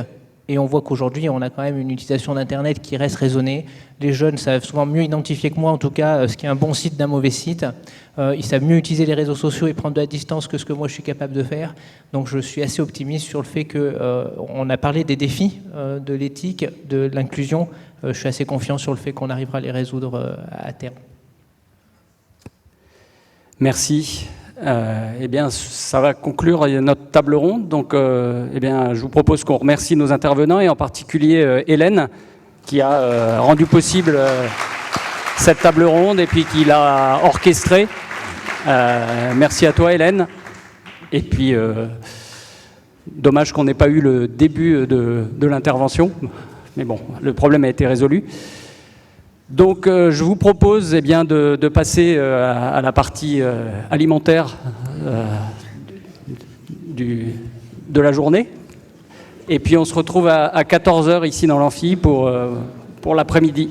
E: Et on voit qu'aujourd'hui, on a quand même une utilisation d'Internet qui reste raisonnée. Les jeunes savent souvent mieux identifier que moi, en tout cas, ce qui est un bon site d'un mauvais site. Ils savent mieux utiliser les réseaux sociaux et prendre de la distance que ce que moi, je suis capable de faire. Donc, je suis assez optimiste sur le fait qu'on a parlé des défis de l'éthique, de l'inclusion. Je suis assez confiant sur le fait qu'on arrivera à les résoudre à terme.
B: Merci. Eh bien, ça va conclure notre table ronde. Donc, eh bien, je vous propose qu'on remercie nos intervenants et en particulier Hélène qui a rendu possible cette table ronde et puis qui l'a orchestrée. Merci à toi, Hélène. Et puis, dommage qu'on n'ait pas eu le début de l'intervention, mais bon, le problème a été résolu. Donc, je vous propose de passer à la partie alimentaire de la journée. Et puis, on se retrouve à 14h ici dans l'amphi pour l'après-midi.